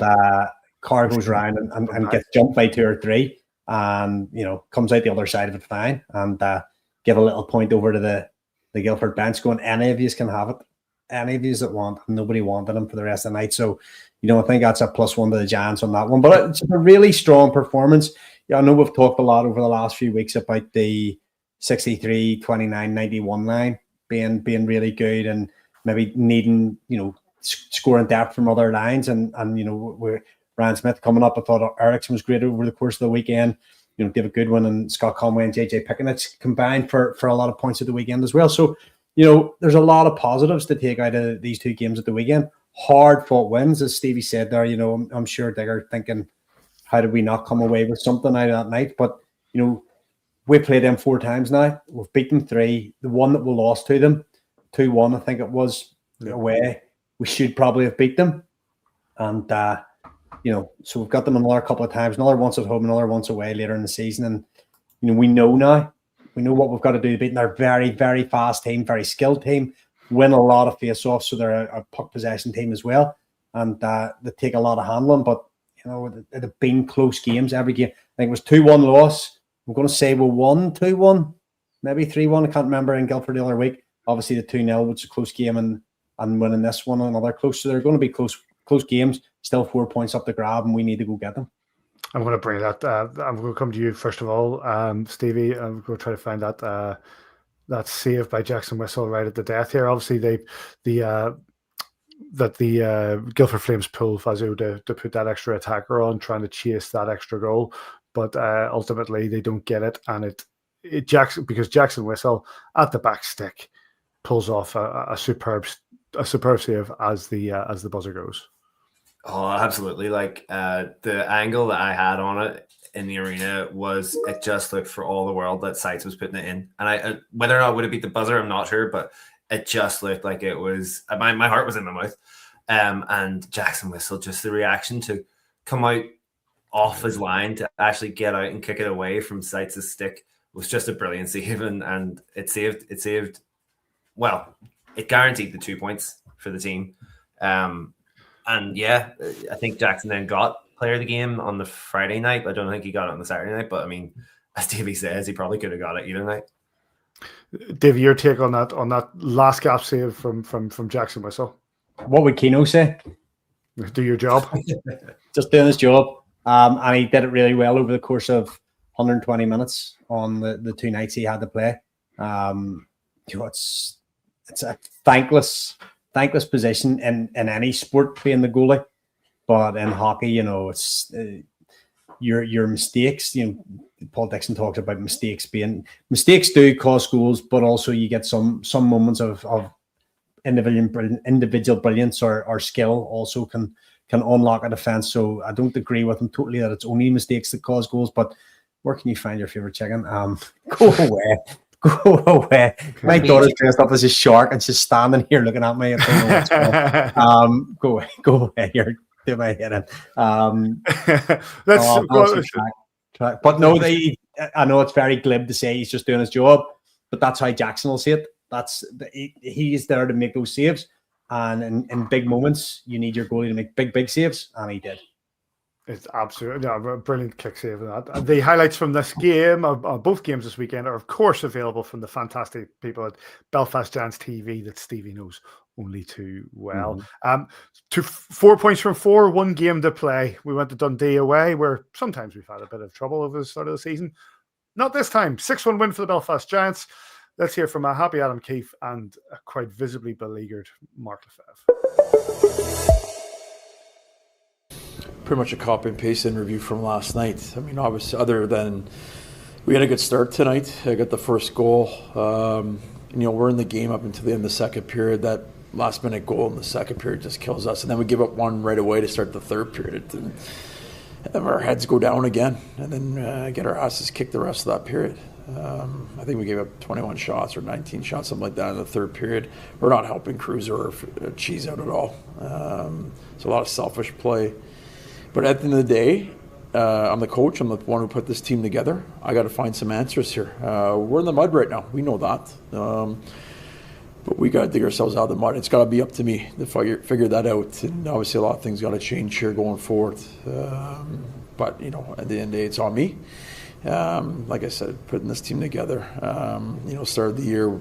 car goes round and gets jumped by 2 or 3, and comes out the other side of it fine, and give a little point over to the Guildford bench, going, any of you can have it. Any of you that want, nobody wanted him for the rest of the night. So, I think that's a +1 to the Giants on that one. But it's a really strong performance. Yeah, I know we've talked a lot over the last few weeks about the 63, 29, 91 line being really good, and maybe needing, scoring depth from other lines, and we're Ryan Smith coming up. I thought Ericsson was great over the course of the weekend. David Goodwin and Scott Conway and JJ Pickenich combined for a lot of points at the weekend as well. So, there's a lot of positives to take out of these two games at the weekend. Hard fought wins, as Stevie said there. I'm sure they're thinking, how did we not come away with something out of that night? But, we played them 4 times now. We've beaten 3. The one that we lost to them, 2-1, I think it was, away, we should probably have beat them. And, so we've got them another couple of times, another once at home, another once away later in the season. And, we know now, what we've got to do to beat them. They're a very, very fast team, very skilled team, win a lot of face-offs, so they're a puck possession team as well. And they take a lot of handling, but, it have been close games every game. I think it was 2-1 loss. I'm going to say we won 2-1, maybe 3-1. I can't remember in Guildford the other week. Obviously, the 2-0 was a close game, and winning this one another close. So they're going to be close games. Still 4 points up the grab, and we need to go get them. I'm going to bring that. I'm going to come to you first of all, Stevie. I'm going to try to find that save by Jackson Whistle right at the death here. Obviously, the Guildford Flames pulled Fazu to put that extra attacker on, trying to chase that extra goal. But ultimately, they don't get it, and because Jackson Whistle at the back stick pulls off a superb save as the buzzer goes. Oh, absolutely! Like the angle that I had on it in the arena it just looked for all the world that Sites was putting it in, and whether or not it would have beat the buzzer, I'm not sure, but it just looked like it was. My heart was in my mouth, and Jackson Whistle, just the reaction to come out off his line to actually get out and kick it away from Sites' stick was just a brilliant save, and it saved. Well, it guaranteed the 2 points for the team. And yeah, I think Jackson then got player of the game on the Friday night, but I don't think he got it on the Saturday night. But I mean, as Davey says, he probably could have got it either night. Davey, your take on that last gap save from Jackson Whistle? What would Keno say? Do your job. Just doing his job. And he did it really well over the course of 120 minutes on the 2 nights he had to play. It's a thankless position in any sport, being the goalie, but in hockey, it's your mistakes. Paul Dixon talked about mistakes do cause goals, but also you get some moments of individual brilliance or skill also can unlock a defense. So I don't agree with him totally that it's only mistakes that cause goals, but where can you find your favorite chicken? Go away. Go away. My daughter's dressed up as a shark and she's standing here looking at me. I don't know what's going. Go away. You're doing my head in. But no, I know it's very glib to say he's just doing his job, but that's how Jackson will see it. He's there to make those saves, and in big moments, you need your goalie to make big saves, and he did. It's absolutely a brilliant kick save. That the highlights from this game, both games this weekend, are of course available from the fantastic people at Belfast Giants TV that Stevie knows only too well. To 4 points from 4, 1 game to play. We went to Dundee away, where sometimes we've had a bit of trouble over the start of the season. Not this time. 6-1 win for the Belfast Giants. Let's hear from a happy Adam Keefe and a quite visibly beleaguered Mark Lefebvre. Pretty much a copy and paste interview from last night. I mean, obviously, other than we had a good start tonight. I got the first goal. We're in the game up until the end of the second period. That last minute goal in the second period just kills us. And then we give up one right away to start the third period. And our heads go down again. And then get our asses kicked the rest of that period. I think we gave up 21 shots or 19 shots, something like that in the third period. We're not helping Cruiser or Cheese out at all. It's a lot of selfish play. But at the end of the day, I'm the coach. I'm the one who put this team together. I got to find some answers here. We're in the mud right now. We know that. But we got to dig ourselves out of the mud. It's got to be up to me to figure that out. And obviously a lot of things got to change here going forward. But, at the end of the day, it's on me. Like I said, putting this team together. Start of the year,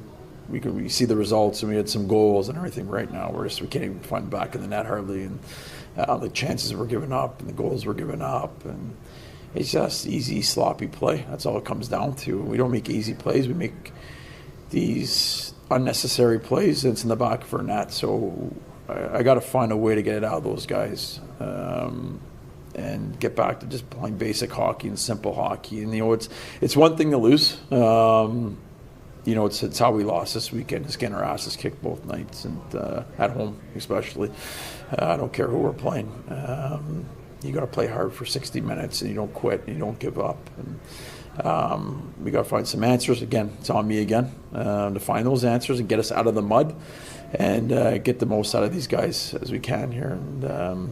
we see the results and we had some goals and everything. Right now, we can't even find back in the net hardly. And the chances were given up and the goals were given up, and it's just easy, sloppy play. That's all it comes down to. We don't make easy plays. We make these unnecessary plays, and it's in the back of our net. So I got to find a way to get it out of those guys. And get back to just playing basic hockey and simple hockey. And it's one thing to lose. It's how we lost this weekend. Just getting our asses kicked both nights, and at home especially. I don't care who we're playing. You got to play hard for 60 minutes, and you don't quit, and you don't give up. And we got to find some answers. Again, it's on me again to find those answers and get us out of the mud. And get the most out of these guys as we can here. And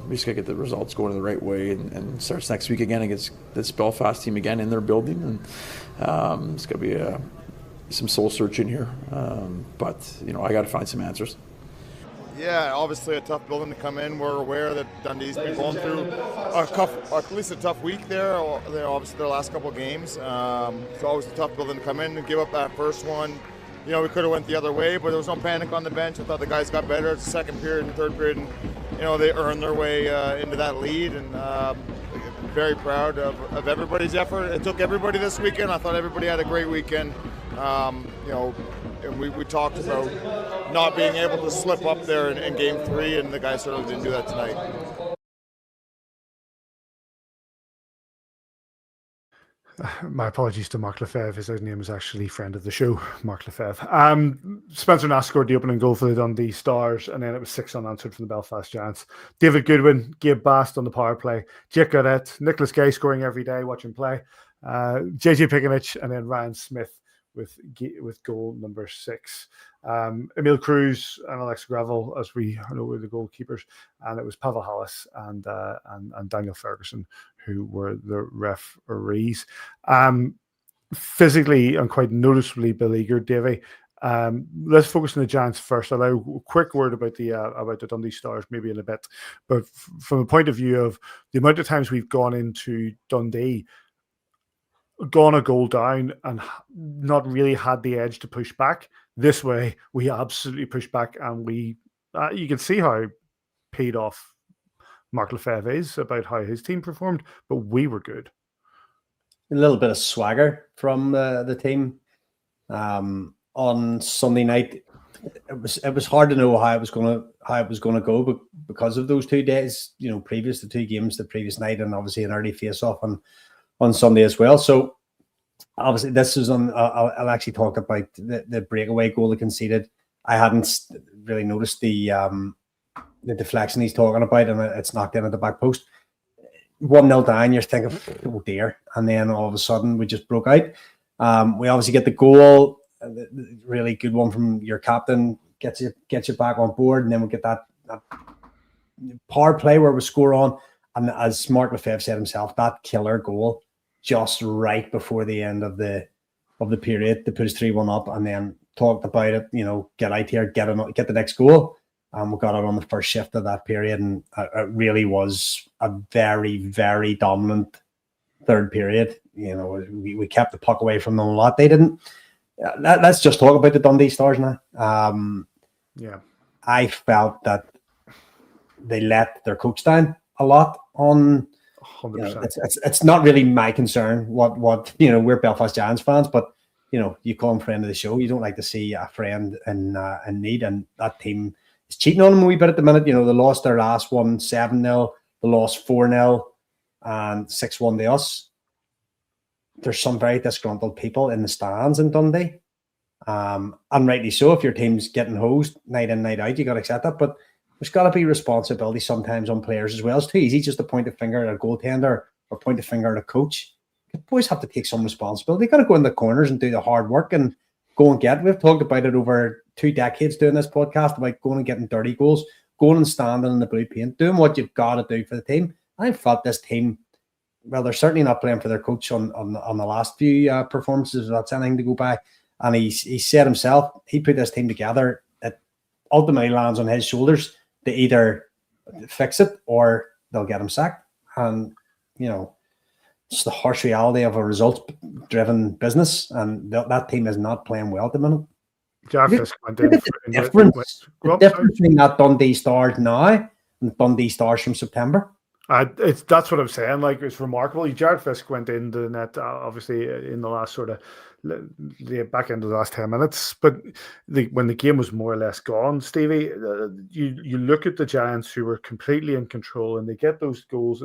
we just got to get the results going the right way. And starts next week again against this Belfast team again in their building. And it's going to be some soul searching here. But I got to find some answers. Yeah, obviously a tough building to come in. We're aware that Dundee's been going through at least a tough week there. They're obviously their last couple of games. It's always a tough building to come in and give up that first one. We could have went the other way, but there was no panic on the bench. I thought the guys got better at the second period and third period, and they earned their way into that lead. And very proud of everybody's effort. It took everybody this weekend. I thought everybody had a great weekend. And we talked about not being able to slip up there in Game 3, and the guys certainly didn't do that tonight. My apologies to Mark Lefebvre. His name is actually friend of the show, Mark Lefebvre. Spencer Nass scored the opening goal for the Dundee Stars, and then it was 6 unanswered from the Belfast Giants. David Goodwin, Gabe Bast on the power play, Jake Gaudette, Nicholas Gay scoring every day, watching play, JJ Pikanich, and then Ryan Smith with goal number 6. Emil Cruz and Alex Gravel, as we know, were the goalkeepers, and it was Pavel Hallis and Daniel Ferguson who were the referees. Physically and quite noticeably beleaguered, Davy. Let's focus on the Giants first. I'll allow a quick word about the Dundee Stars maybe in a bit, but from a point of view of the amount of times we've gone into Dundee, gone a goal down and not really had the edge to push back. This way, we absolutely pushed back, and you can see how paid off Mark Lefebvre is about how his team performed, but we were good. A little bit of swagger from the team on Sunday night. It was hard to know how it was going to go, but because of those 2 days, previous to 2 games the previous night, and obviously an early face-off on Sunday as well. So obviously this is on. I'll actually talk about the breakaway goal they conceded. I hadn't really noticed the deflection he's talking about, and it's knocked in at the back post. 1-0 down, you're thinking, oh dear, and then all of a sudden we just broke out. We obviously get the goal, the really good one from your captain, gets you back on board, and then we get that power play where we score on. And as Mark Lefebvre said himself, that killer goal just right before the end of the period to put us 3-1 up, and then talked about it, get out here, get the next goal. We got it on the first shift of that period, and it really was a very, very dominant third period. We kept the puck away from them a lot. They didn't. Let's just talk about the Dundee Stars now. I felt that they let their coach down a lot on 100%. It's not really my concern what we're Belfast Giants fans, but you call him friend of the show. You don't like to see a friend in need, and that team is cheating on them a wee bit at the minute. They lost their last one 7-0, they lost 4-0 and 6-1 to us. There's some very disgruntled people in the stands in Dundee, and rightly so. If your team's getting hosed night in, night out, you got to accept that, but there's got to be responsibility sometimes on players as well. It's too easy just to point a finger at a goaltender or point a finger at a coach. The boys have to take some responsibility. They got to go in the corners and do the hard work and go and get. We've talked about it over 2 decades doing this podcast about going and getting dirty goals, going and standing in the blue paint, doing what you've got to do for the team. I felt this team, well, they're certainly not playing for their coach on the last few performances. That's anything to go by. And he said himself, he put this team together. It ultimately lands on his shoulders to either fix it or they'll get him sacked. And, it's the harsh reality of a results-driven business, and that team is not playing well at the minute. The difference between that Dundee Stars now and Dundee Stars from September. That's what I'm saying. Like, it's remarkable. Jared Fisk went into the net, obviously, in the last sort of the back end of the last 10 minutes. But when the game was more or less gone, Stevie, you look at the Giants who were completely in control, and they get those goals,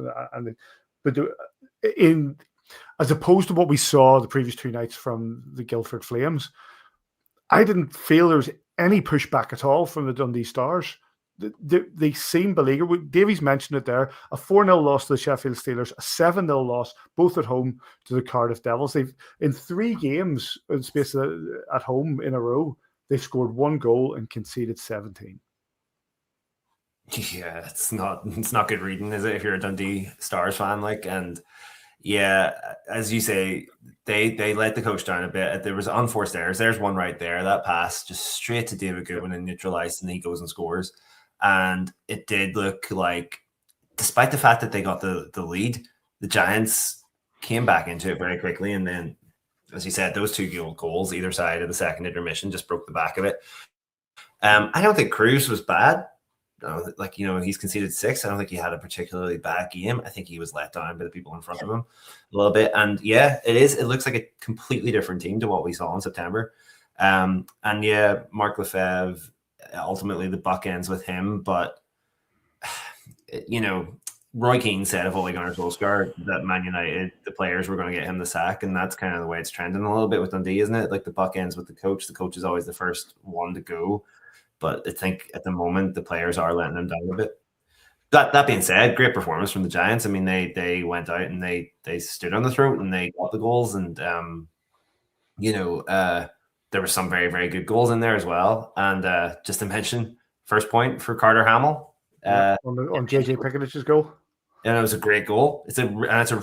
as opposed to what we saw the previous 2 nights from the Guildford Flames, I didn't feel there was any pushback at all from the Dundee Stars. They seem beleaguered. Davies mentioned it there. A 4-0 loss to the Sheffield Steelers, a 7-0 loss, both at home to the Cardiff Devils. They've in 3 games in space at home in a row, they've scored 1 goal and conceded 17. Yeah, it's not good reading, is it? If you're a Dundee Stars fan, and yeah, as you say, they let the coach down a bit. There was unforced errors. There's one right there. That pass just straight to David Goodwin and neutralized, and he goes and scores. And it did look like, despite the fact that they got the lead, the Giants came back into it very quickly. And then, as you said, those 2 goals either side of the second intermission just broke the back of it. I don't think Cruz was bad. He's conceded 6. I don't think he had a particularly bad game. I think he was let down by the people in front of him a little bit. And yeah, it looks like a completely different team to what we saw in September. And yeah, Mark Lefebvre, ultimately the buck ends with him. But, Roy Keane said of Ole Gunnar Solskjaer that Man United, the players were going to get him the sack. And that's kind of the way it's trending a little bit with Dundee, isn't it? Like the buck ends with the coach. The coach is always the first one to go. But I think at the moment the players are letting them down a bit. That being said, great performance from the Giants. I mean, they went out and they stood on the throat and they got the goals. And there were some very, very good goals in there as well. And just to mention, first point for Carter Hamill on JJ Pickett's goal. And it was a great goal. It's a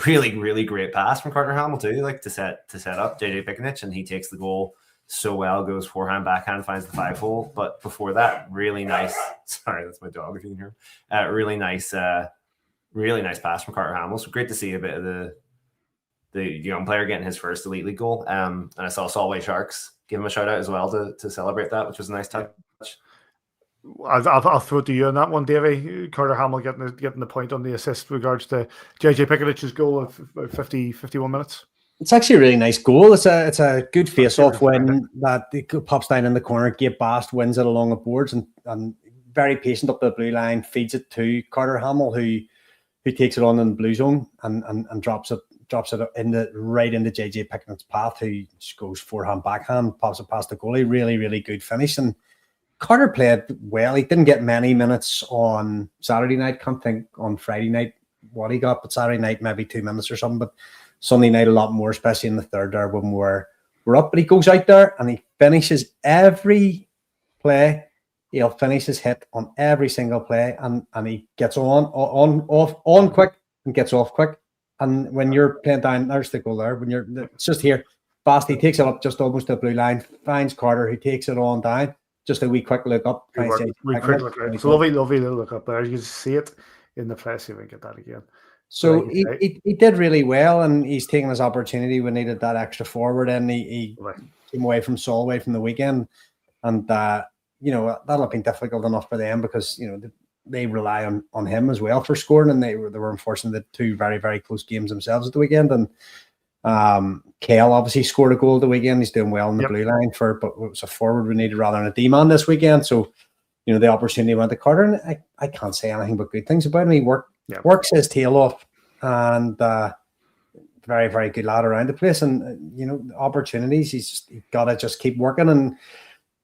really, really great pass from Carter Hamill too, to set up JJ Pickett, and he takes the goal so well, goes forehand, backhand, finds the 5-hole. But before that, really nice. Sorry, that's my dog if you can hear him. Really nice pass from Carter Hamill. So great to see a bit of the young player getting his first Elite League goal. And I saw Solway Sharks give him a shout out as well to celebrate that, which was a nice touch. I'll throw it to you on that one, Davey. Carter Hamill getting the point on the assist with regards to JJ Pickett's goal of 51 minutes. It's actually a really nice goal. It's a good face-off when that it pops down in the corner. Gabe Bast wins it along the boards and very patient up the blue line, feeds it to Carter Hamill, who takes it on in the blue zone and drops it right into JJ Pickett's path, who goes forehand, backhand, pops it past the goalie. Really, really good finish. And Carter played well. He didn't get many minutes on Saturday night. Can't think on Friday night what he got, but Saturday night maybe 2 minutes or something. But Sunday night a lot more, especially in the third there when we're up. But he goes out there and he finishes every play. He'll finish his hit on every single play, and he gets on quick and gets off quick. And when you're playing down, there's the goal there. It's just here, Basti takes it up just almost to the blue line, finds Carter, who takes it on down. Just a wee quick look up. It's a lovely little look up there. You can see it in the press. You can get that again. So he did really well, and he's taken his opportunity. We needed that extra forward, and he came away from Solway from the weekend, and that'll have been difficult enough for them because they rely on him as well for scoring, and they were unfortunate the 2 very, very close games themselves at the weekend. And Kale obviously scored a goal at the weekend. He's doing well in the blue line but it was a forward we needed rather than a D-man this weekend. So the opportunity went to Carter, and I can't say anything but good things about him. He works his tail off, and very, very good lad around the place. And opportunities, he's got to just keep working. And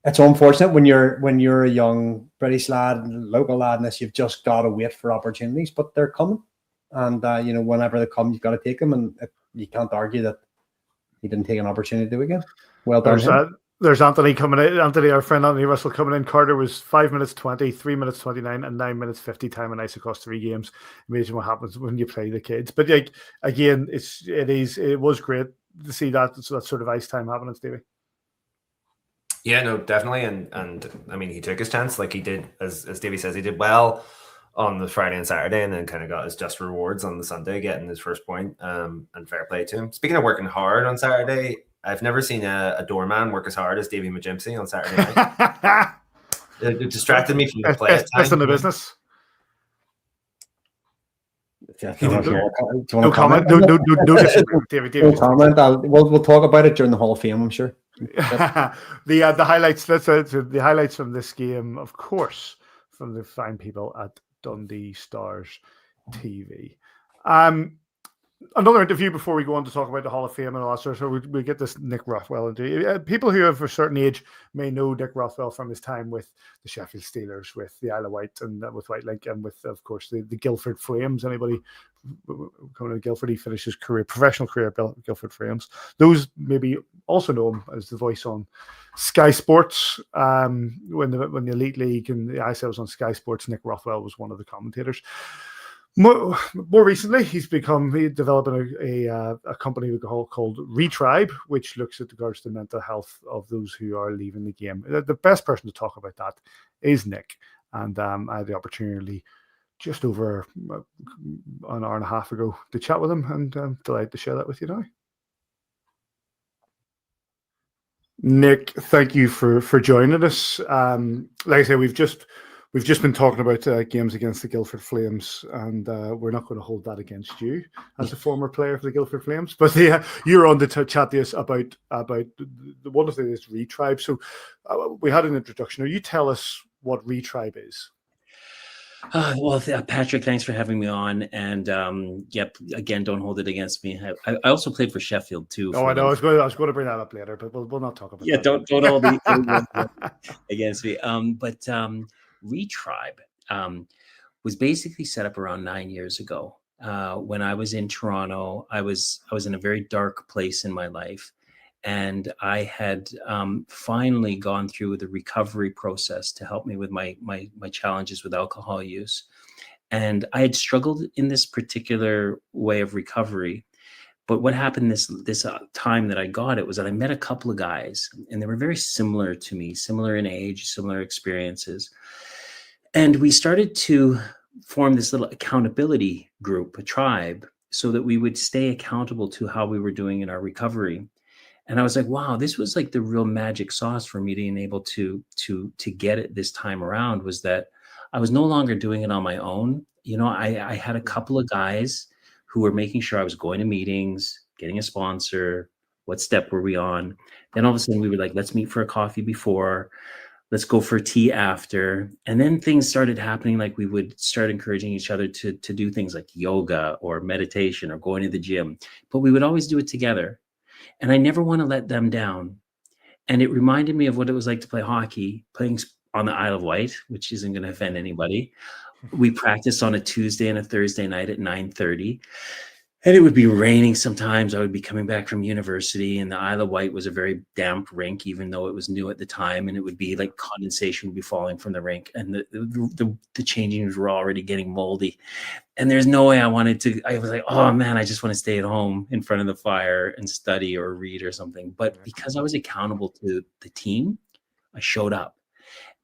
it's unfortunate when you're a young British lad, local lad, and this, you've just got to wait for opportunities, but they're coming. And whenever they come, you've got to take them, and you can't argue that he didn't take an opportunity again. Well done. There's Anthony coming in. Our friend Anthony Russell coming in. Carter was 5 minutes 20, 3 minutes 29, and 9 minutes 50 time and ice across 3 games. Imagine what happens when you play the kids. But again, it was great to see that sort of ice time happening, Stevie. Yeah, no, definitely. And I mean, he took his chance, like he did, as Davey says, he did well on the Friday and Saturday, and then kind of got his just rewards on the Sunday, getting his first point. And fair play to him. Speaking of working hard on Saturday, I've never seen a doorman work as hard as Davy McGimpsey on Saturday night. It distracted me from the play. It's in the business. No comment. No disagreement, David. No comment. We'll talk about it during the Hall of Fame, I'm sure. The highlights. The highlights from this game, of course, from the fine people at Dundee Stars TV. Another interview before we go on to talk about the Hall of Fame and all that sort of stuff. We get this Nick Rothwell into people who have a certain age may know Nick Rothwell from his time with the Sheffield Steelers, with the Isle of Wight, and with Whitelink, and with, of course, the Guildford Flames. Anybody coming to Guildford, he finished his professional career at Guildford Flames. Those maybe also know him as the voice on Sky Sports. When the Elite League and the ISL was on Sky Sports, Nick Rothwell was one of the commentators. More recently, he's developing a company called Retribe, which looks at regards to the mental health of those who are leaving the game. The best person to talk about that is Nick, and I had the opportunity just over an hour and a half ago to chat with him, and I'm delighted to share that with you now. Nick, thank you for joining us. Like I say, we've just been talking about games against the Guildford Flames, and we're not going to hold that against you as a former player for the Guildford Flames. But you're on to chat to us about the one of this Retribe. So we had an introduction. Now you tell us what Retribe is. Well, Patrick, thanks for having me on. And yep, again, don't hold it against me. I also played for Sheffield too. Oh, I know. I was going to bring that up later, but we'll not talk about that. Yeah, don't hold it against me. But Retribe was basically set up around 9 years ago. When I was in Toronto, I was in a very dark place in my life. And I had finally gone through the recovery process to help me with my challenges with alcohol use. And I had struggled in this particular way of recovery. But what happened this time that I got it was that I met a couple of guys, and they were very similar to me, similar in age, similar experiences. And we started to form this little accountability group, a tribe, so that we would stay accountable to how we were doing in our recovery. And I was like, wow, this was like the real magic sauce for me being able to get it this time around, was that I was no longer doing it on my own. You know, I had a couple of guys who were making sure I was going to meetings, getting a sponsor, what step were we on? Then all of a sudden we were like, let's meet for a coffee before, let's go for tea after. And then things started happening, like we would start encouraging each other to do things like yoga or meditation or going to the gym, but we would always do it together. And I never want to let them down. And it reminded me of what it was like to play hockey, playing on the Isle of Wight, which isn't going to offend anybody. We practiced on a Tuesday and a Thursday night at 9:30. And it would be raining sometimes. I would be coming back from university, and the Isle of Wight was a very damp rink, even though it was new at the time. And it would be like condensation would be falling from the rink, and the changing rooms were already getting moldy. And there's no way I wanted to. I was like, oh man, I just want to stay at home in front of the fire and study or read or something. But because I was accountable to the team, I showed up.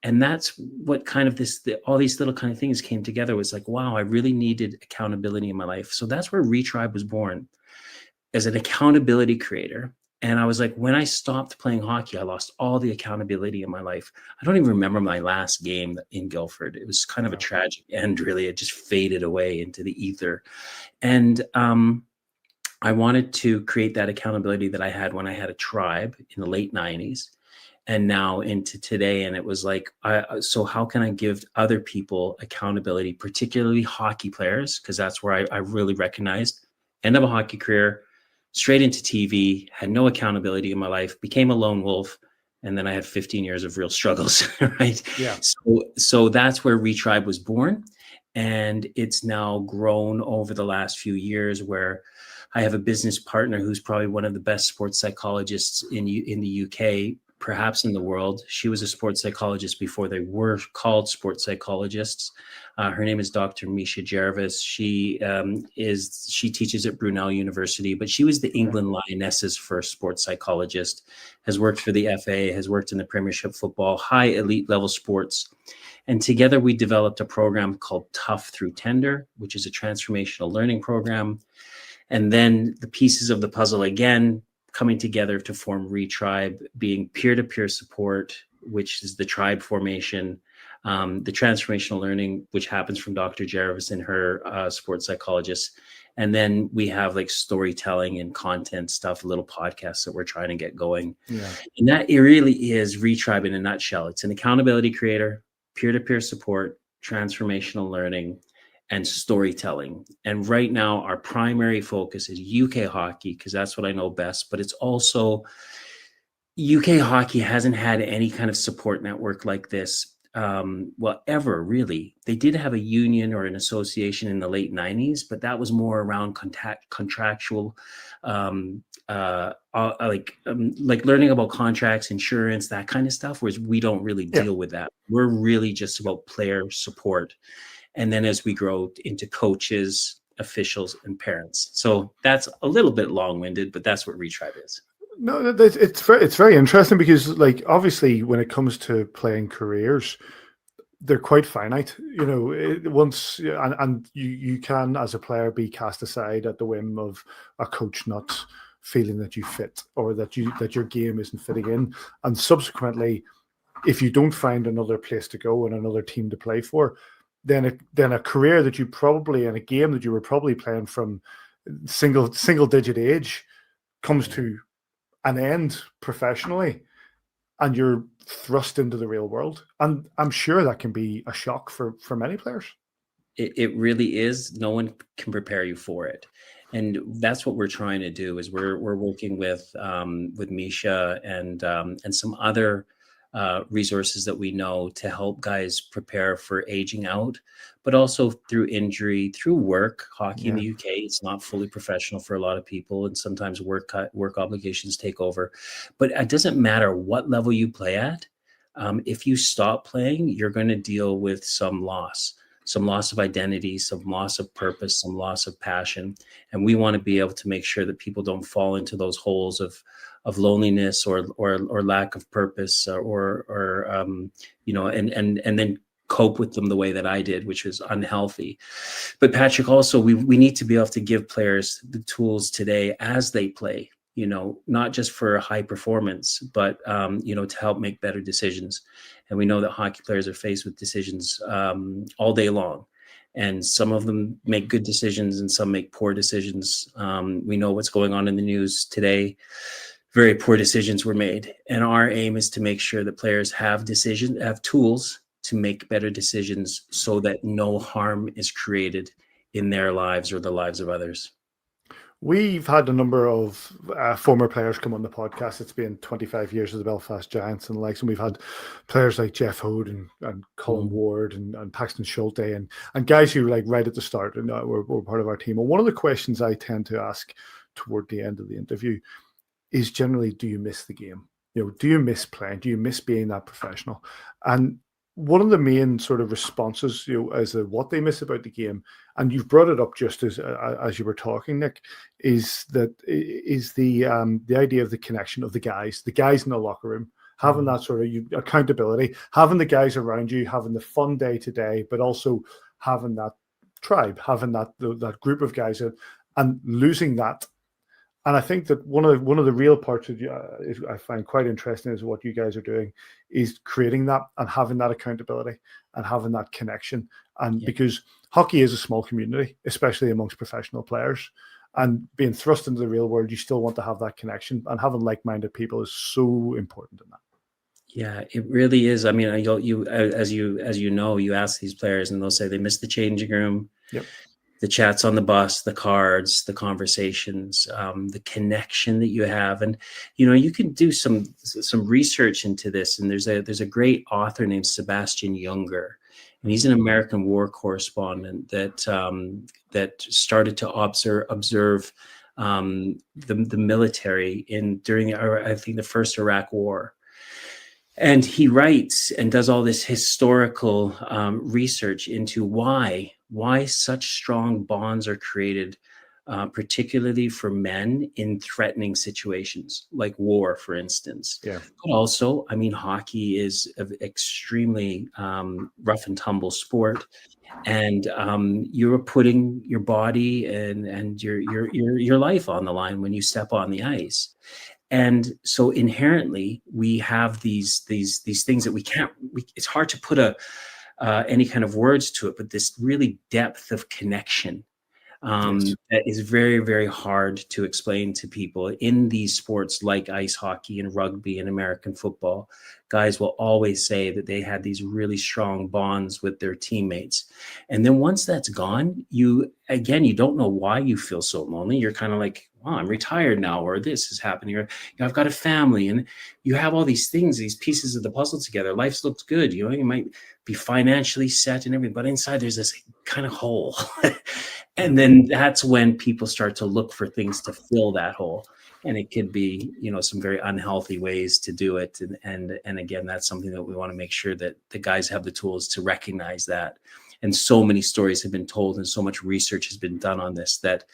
And that's what kind of all these little kind of things came together. Was like, wow, I really needed accountability in my life. So that's where Retribe was born, as an accountability creator. And I was like, when I stopped playing hockey, I lost all the accountability in my life. I don't even remember my last game in Guildford. It was kind of a tragic end, really. It just faded away into the ether. And I wanted to create that accountability that I had when I had a tribe in the late 90s. And now into today. And it was like, so how can I give other people accountability, particularly hockey players? Because that's where I really recognized end of a hockey career, straight into TV, had no accountability in my life, became a lone wolf. And then I had 15 years of real struggles, right? Yeah. So that's where Retribe was born. And it's now grown over the last few years, where I have a business partner who's probably one of the best sports psychologists in the UK, perhaps in the world. She was a sports psychologist before they were called sports psychologists. Her name is Dr. Misha Jarvis. She teaches at Brunel University, but she was the England Lionesses' first sports psychologist, has worked for the FA, has worked in the Premiership football, high elite level sports. And together we developed a program called Tough Through Tender, which is a transformational learning program. And then the pieces of the puzzle again coming together to form Retribe, being peer-to-peer support, which is the tribe formation, the transformational learning, which happens from Dr. Jarvis and her sports psychologist. And then we have like storytelling and content stuff, little podcasts that we're trying to get going. Yeah. And that it really is Retribe in a nutshell. It's an accountability creator, peer-to-peer support, transformational learning, and storytelling. And right now, our primary focus is UK hockey, because that's what I know best. But it's also UK hockey hasn't had any kind of support network like this. Well, ever really. They did have a union or an association in the late 90s, but that was more around contractual, like learning about contracts, insurance, that kind of stuff, whereas we don't really deal with that. We're really just about player support. And then as we grow into coaches, officials, and parents. So that's a little bit long-winded, but that's what Retribe is. No, it's very interesting because, like, obviously when it comes to playing careers, they're quite finite. You know, once and you can, as a player, be cast aside at the whim of a coach not feeling that you fit or that your game isn't fitting in, and subsequently, if you don't find another place to go and another team to play for, then a career that you probably, and a game that you were probably playing from single digit age comes to an end professionally, and you're thrust into the real world. And I'm sure that can be a shock for many players. It really is. No one can prepare you for it. And that's what we're trying to do is we're working with Misha and some other resources that we know to help guys prepare for aging out, but also through injury, through work. Hockey in the UK, it's not fully professional for a lot of people, and sometimes work obligations take over. But it doesn't matter what level you play at. If you stop playing, you're going to deal with some loss of identity, some loss of purpose, some loss of passion. And we want to be able to make sure that people don't fall into those holes of loneliness or lack of purpose or you know, and then cope with them the way that I did, which was unhealthy. But Patrick, also we need to be able to give players the tools today as they play, you know, not just for high performance, but you know, to help make better decisions. And we know that hockey players are faced with decisions all day long. And some of them make good decisions and some make poor decisions. We know what's going on in the news today. Very poor decisions were made. And our aim is to make sure that players have tools to make better decisions so that no harm is created in their lives or the lives of others. We've had a number of former players come on the podcast. It's been 25 years of the Belfast Giants and the likes, and we've had players like Jeff Hood and Colin Ward and Paxton Schulte and guys who, like, right at the start and were part of our team. And one of the questions I tend to ask toward the end of the interview is generally, do you miss the game? You know, do you miss playing? Do you miss being that professional? And one of the main sort of responses, you know, as to what they miss about the game, and you've brought it up just as you were talking, Nick, is the idea of the connection of the guys in the locker room, having that sort of accountability, having the guys around you, having the fun day to day, but also having that tribe, having that group of guys, and losing that. And I think that one of the real parts of I find quite interesting is what you guys are doing is creating that and having that accountability and having that connection. And because hockey is a small community, especially amongst professional players, and being thrust into the real world, you still want to have that connection, and having like-minded people is so important in that. Yeah, it really is. I mean, as you know, you ask these players and they'll say they miss the changing room. Yep. The chats on the bus, the cards, the conversations, the connection that you have. And, you know, you can do some research into this. And there's a great author named Sebastian Junger, and he's an American war correspondent that started to observe the military during I think the first Iraq War. And he writes and does all this historical research into why such strong bonds are created, particularly for men in threatening situations like war, for instance. Yeah. But also, I mean, hockey is an extremely rough and tumble sport, and you're putting your body and your life on the line when you step on the ice. And so inherently we have these things that it's hard to put any kind of words to it, but this really depth of connection that is very, very hard to explain to people in these sports like ice hockey and rugby and American football. Guys will always say that they had these really strong bonds with their teammates. And then once that's gone, you don't know why you feel so lonely. You're kind of like, wow, I'm retired now, or this is happening, or I've got a family, and you have all these things, these pieces of the puzzle together. Life looks good. You might be financially set and everything, but inside there's this kind of hole. And then that's when people start to look for things to fill that hole. And it could be, some very unhealthy ways to do it. And again, that's something that we want to make sure that the guys have the tools to recognize that. And so many stories have been told and so much research has been done on this that,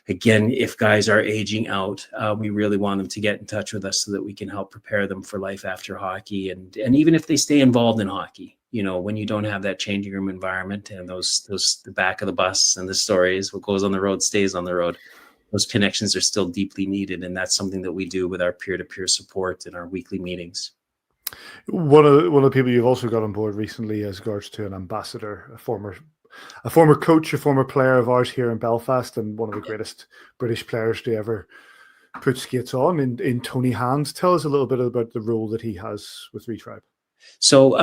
again, if guys are aging out, we really want them to get in touch with us so that we can help prepare them for life after hockey. And even if they stay involved in hockey, when you don't have that changing room environment and the back of the bus and the stories, what goes on the road stays on the road. Those connections are still deeply needed. And that's something that we do with our peer-to-peer support in our weekly meetings. One of the people you've also got on board recently as regards to an ambassador, a former coach, a former player of ours here in Belfast, and one of the greatest British players to ever put skates on in Tony Hands. Tell us a little bit about the role that he has with Retribe. So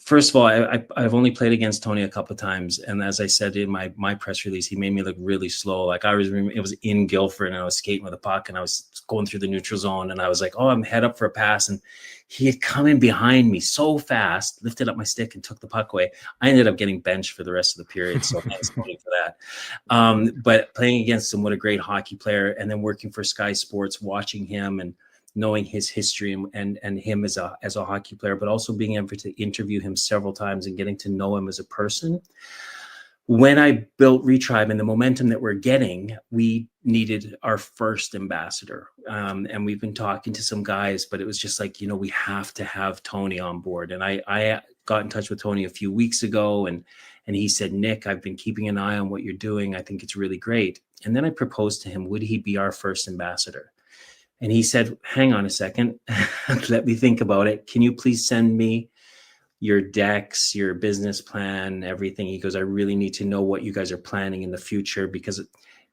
first of all, I've only played against Tony a couple of times. And as I said in my press release, he made me look really slow. Like it was in Guildford and I was skating with a puck and I was going through the neutral zone and I was like, oh, I'm head up for a pass. And he had come in behind me so fast, lifted up my stick and took the puck away. I ended up getting benched for the rest of the period. So thanks Tony for that. But playing against him, what a great hockey player. And then working for Sky Sports, watching him and knowing his history and him as a hockey player, but also being able to interview him several times and getting to know him as a person. When I built Retribe and the momentum that we're getting, we needed our first ambassador. And we've been talking to some guys, but it was just like, we have to have Tony on board. And I got in touch with Tony a few weeks ago and he said, Nick, I've been keeping an eye on what you're doing. I think it's really great. And then I proposed to him, would he be our first ambassador? And he said, hang on a second, let me think about it. Can you please send me your decks, your business plan, everything? He goes, I really need to know what you guys are planning in the future, because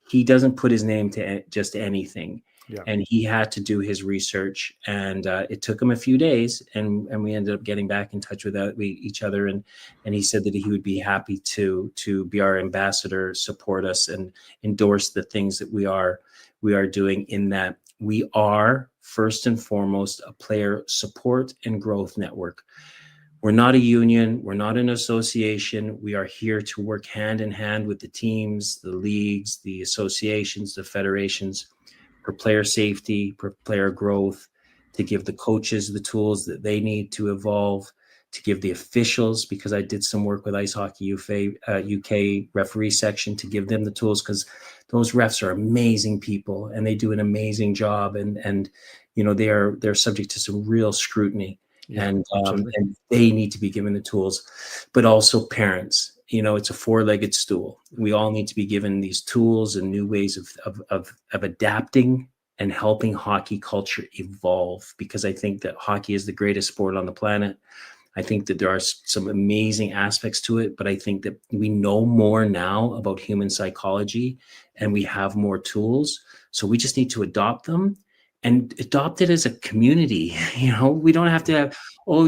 he doesn't put his name to just anything. Yeah. And he had to do his research, and it took him a few days, and we ended up getting back in touch with each other. And he said that he would be happy to be our ambassador, support us, and endorse the things that we are doing, in that we are first and foremost a player support and growth network. We're not a union. We're not an association. We are here to work hand in hand with the teams, the leagues, the associations, the federations, for player safety, for player growth, to give the coaches the tools that they need to evolve, to give the officials, because I did some work with Ice Hockey UK referee section, to give them the tools, because those refs are amazing people and they do an amazing job, and they're subject to some real scrutiny. Yeah, and they need to be given the tools, but also parents. It's a four-legged stool. We all need to be given these tools and new ways of adapting and helping hockey culture evolve, because I think that hockey is the greatest sport on the planet. I think that there are some amazing aspects to it, but I think that we know more now about human psychology and we have more tools. So we just need to adopt them and adopt it as a community. We don't have to have,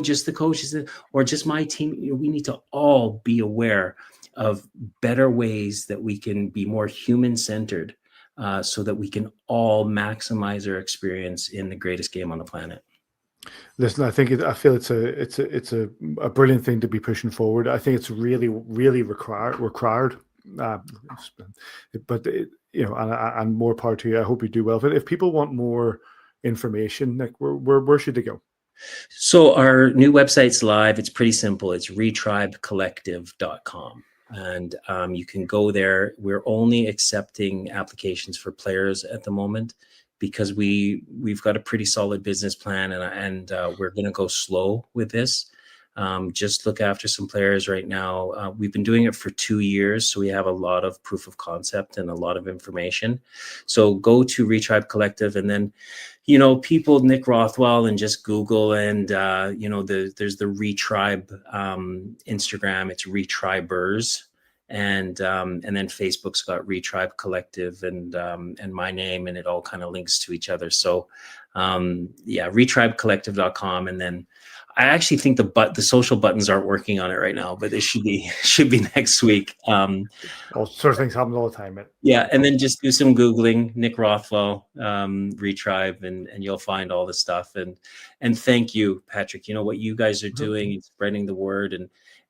just the coaches or just my team. We need to all be aware of better ways that we can be more human-centered, so that we can all maximize our experience in the greatest game on the planet. Listen, I feel it's a brilliant thing to be pushing forward. I think it's really, really required. And more power to you. I hope you do well. But if people want more information, Nick, where should they go? So our new website's live. It's pretty simple. It's retribecollective.com. And you can go there. We're only accepting applications for players at the moment, because we've got a pretty solid business plan, and we're going to go slow with this. Just look after some players right now. We've been doing it for 2 years, so we have a lot of proof of concept and a lot of information. So go to Retribe Collective, and then, people, Nick Rothwell, and just Google, and there's the Retribe Instagram. It's Retribers, and then Facebook's got Retribe Collective, and my name, and it all kind of links to each other. So retribecollective.com, and then I actually think the social buttons aren't working on it right now, but they should be next week. All sorts of things happen all the time, mate. Yeah, and then just do some Googling, Nick Rothwell, Retribe, and you'll find all the stuff. And thank you, Patrick. What you guys are doing and spreading the word,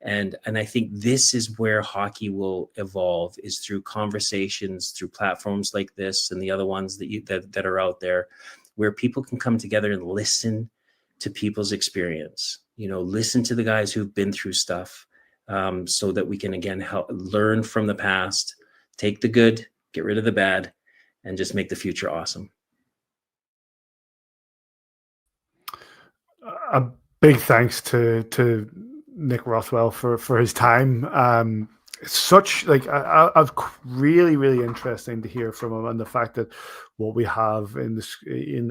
and I think this is where hockey will evolve, is through conversations, through platforms like this and the other ones that are out there, where people can come together and listen to people's experience, listen to the guys who've been through stuff, so that we can, again, help learn from the past, take the good, get rid of the bad, and just make the future awesome. A big thanks to Nick Rothwell for his time. It's such I've really, really interesting to hear from him, and the fact that what we have in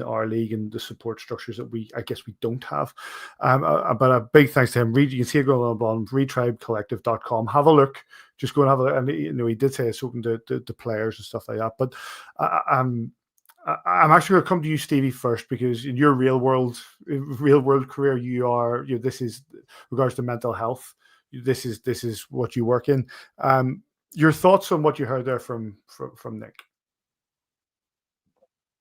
our league and the support structures that I guess we don't have. But a big thanks to him. You can see it going on the bottom, retribecollective.com. Have a look. Just go and have a look. And he did say it's open to players and stuff like that. But I'm actually going to come to you, Stevie, first, because in your real world career, this is regards to mental health. This is what you work in. Your thoughts on what you heard there from Nick?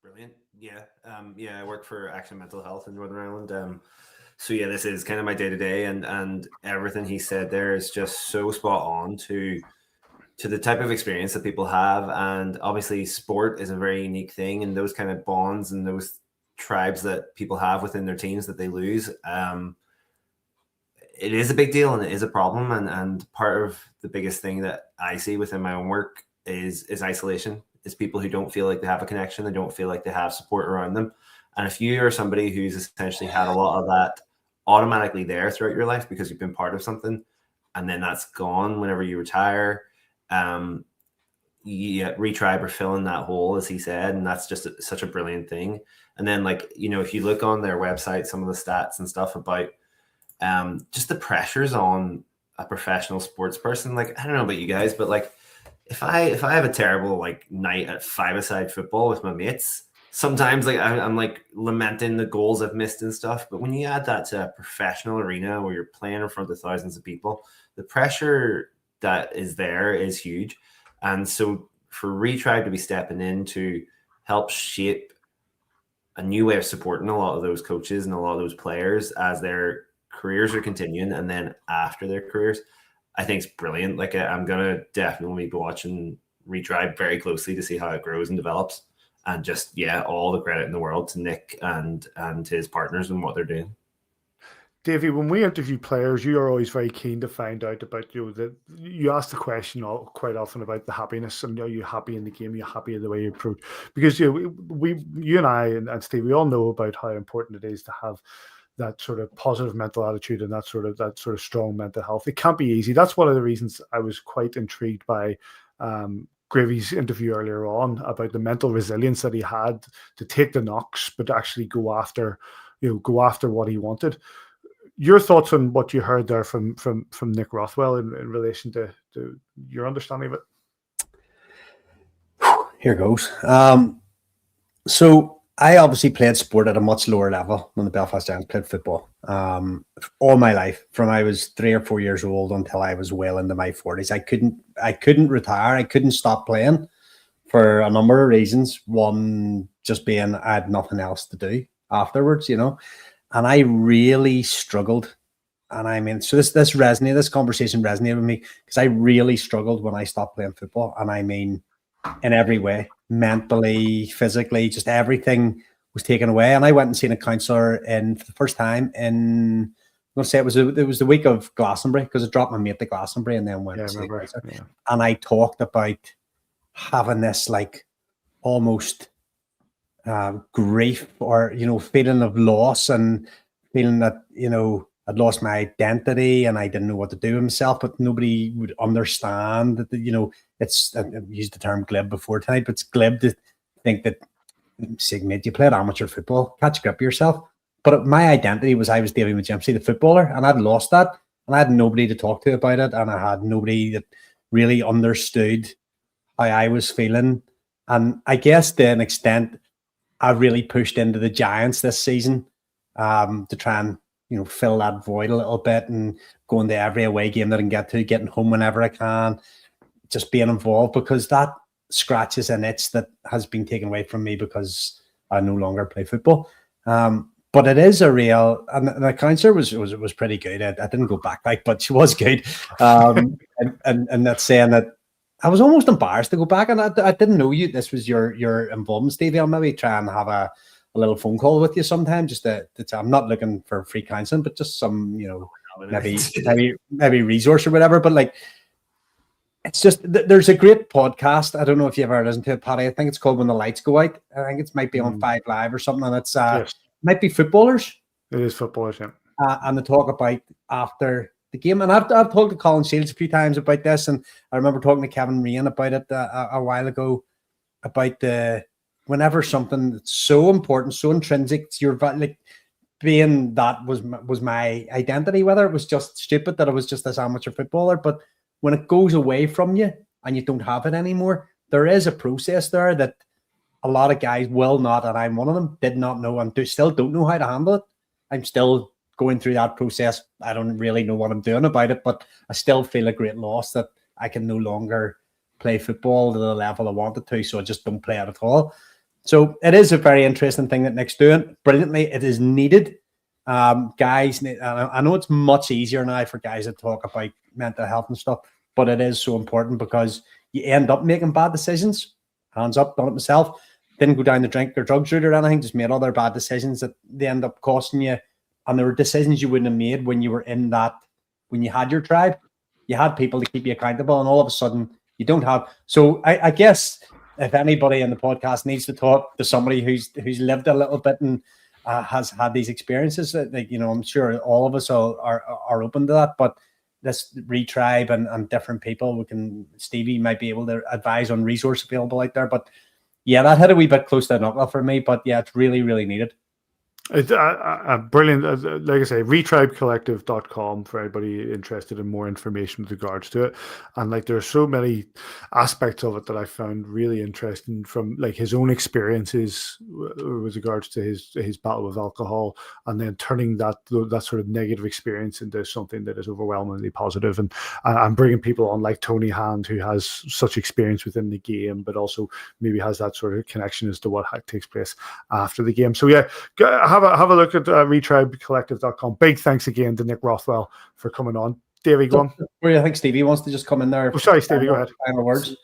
Brilliant. Yeah. I work for Action Mental Health in Northern Ireland. So yeah, this is kind of my day to day, and everything he said there is just so spot on to the type of experience that people have. And obviously sport is a very unique thing, and those kind of bonds and those tribes that people have within their teams that they lose, it is a big deal, and it is a problem. And part of the biggest thing that I see within my own work is isolation. It's people who don't feel like they have a connection. They don't feel like they have support around them. And if you are somebody who's essentially had a lot of that automatically there throughout your life because you've been part of something, and then that's gone whenever you retire, Retribe or fill in that hole, as he said, and that's just such a brilliant thing. And then, if you look on their website, some of the stats and stuff about just the pressures on a professional sports person. I don't know about you guys, but if I have a terrible night at five-a-side football with my mates, sometimes I'm lamenting the goals I've missed and stuff. But when you add that to a professional arena where you're playing in front of thousands of people, the pressure that is there is huge. And so for Retribe to be stepping in to help shape a new way of supporting a lot of those coaches and a lot of those players as their careers are continuing, and then after their careers, I think it's brilliant. I'm gonna definitely be watching Retribe very closely to see how it grows and develops. And just all the credit in the world to Nick and his partners and what they're doing. Davey, when we interview players, you are always very keen to find out about you ask the question quite often about the happiness, and are you happy in the game? Are you happy in the way you approach? Because you and I and Steve, we all know about how important it is to have that sort of positive mental attitude and that sort of strong mental health. It can't be easy. That's one of the reasons I was quite intrigued by Gravy's interview earlier on about the mental resilience that he had to take the knocks, but actually go after what he wanted. Your thoughts on what you heard there from Nick Rothwell in relation to your understanding of it? Here goes. So I obviously played sport at a much lower level than the Belfast Giants. Played football all my life, from I was 3 or 4 years old until I was well into my 40s. I couldn't retire. I couldn't stop playing for a number of reasons. One just being I had nothing else to do afterwards, and I really struggled. And I mean, so this conversation resonated with me because I really struggled when I stopped playing football, and I mean, in every way. Mentally, physically, just everything was taken away. And I went and seen a counsellor for the first time in, I'm going to say it was the week of Glastonbury, because I dropped my mate to Glastonbury and then went to see a counsellor. Yeah. And I talked about having this almost grief or, feeling of loss, and feeling that, I'd lost my identity and I didn't know what to do with myself, but nobody would understand that, it's, I've used the term glib before tonight, but it's glib to think that, mate, you played amateur football, catch a grip of yourself. But my identity was I was Davy McGimpsey, the footballer, and I'd lost that. And I had nobody to talk to about it. And I had nobody that really understood how I was feeling. And I guess to an extent, I really pushed into the Giants this season to try and, fill that void a little bit and going to every away game that I can get to, getting home whenever I can, just being involved, because that scratches an itch that has been taken away from me because I no longer play football. But it is a real, and the counselor was pretty good. I didn't go back, but she was good. And that's saying that I was almost embarrassed to go back, and I didn't know this was your involvement, Stevie. I'll maybe try and have a little phone call with you sometime. Just to I'm not looking for free counseling, but just some, maybe resource or whatever. But it's just there's a great podcast. I don't know if you've ever listened to it, Paddy. I think it's called When the Lights Go Out. I think it might be on 5 Live or something, and it's Yes. might be footballers. It is footballers, yeah. And they talk about after the game. And I've talked to Colin Shields a few times about this, and I remember talking to Kevin Rain about it a while ago, about whenever something that's so important, so intrinsic to your being that was my identity, whether it was just stupid that I was just this amateur footballer, but when it goes away from you and you don't have it anymore, there is a process there that a lot of guys will not, and I'm one of them, did not know and still don't know how to handle it. I'm still going through that process. I don't really know what I'm doing about it, but I still feel a great loss that I can no longer play football to the level I wanted to, so I just don't play it at all. So it is a very interesting thing that Nick's doing brilliantly. It is needed. Guys, I know it's much easier now for guys to talk about mental health and stuff, but it is so important because you end up making bad decisions. Hands up, done it myself. Didn't go down the drink or drugs route or anything, just made other bad decisions that they end up costing you. And there were decisions you wouldn't have made when you were in that, when you had your tribe. You had people to keep you accountable, and all of a sudden you don't have. So I guess if anybody in the podcast needs to talk to somebody who's lived a little bit and has had these experiences, I'm sure all of us are open to that. But this retribe and different people, Stevie might be able to advise on resource available out there. But yeah, that hit a wee bit close to the knuckle for me. But yeah, it's really, really needed. It's brilliant. Like I say, retribecollective.com for anybody interested in more information with regards to it. And there are so many aspects of it that I found really interesting, from his own experiences with regards to his battle with alcohol, and then turning that sort of negative experience into something that is overwhelmingly positive. And I'm bringing people on like Tony Hand, who has such experience within the game, but also maybe has that sort of connection as to what takes place after the game. So yeah, have a look at retribecollective.com. Big thanks again to Nick Rothwell for coming on. Davey, go on. I think Stevie wants to just come in there. Oh, sorry, Stevie, go ahead. Final words.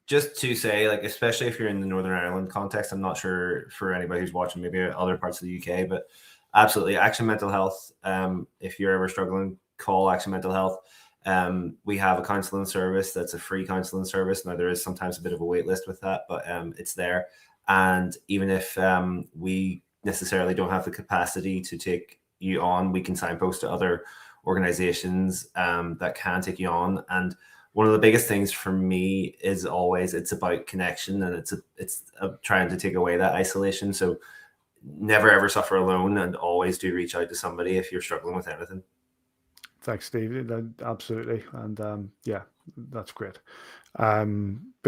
Just to say, especially if you're in the Northern Ireland context, I'm not sure for anybody who's watching maybe other parts of the UK, but absolutely, Action Mental Health. If you're ever struggling, call Action Mental Health. We have a counselling service that's a free counselling service. Now, there is sometimes a bit of a wait list with that, but it's there. And even if we necessarily don't have the capacity to take you on, we can signpost to other organizations that can take you on. And one of the biggest things for me is always it's about connection, and it's trying to take away that isolation. So never ever suffer alone, and always do reach out to somebody if you're struggling with anything. Thanks, Steve. Absolutely. And yeah, that's great. But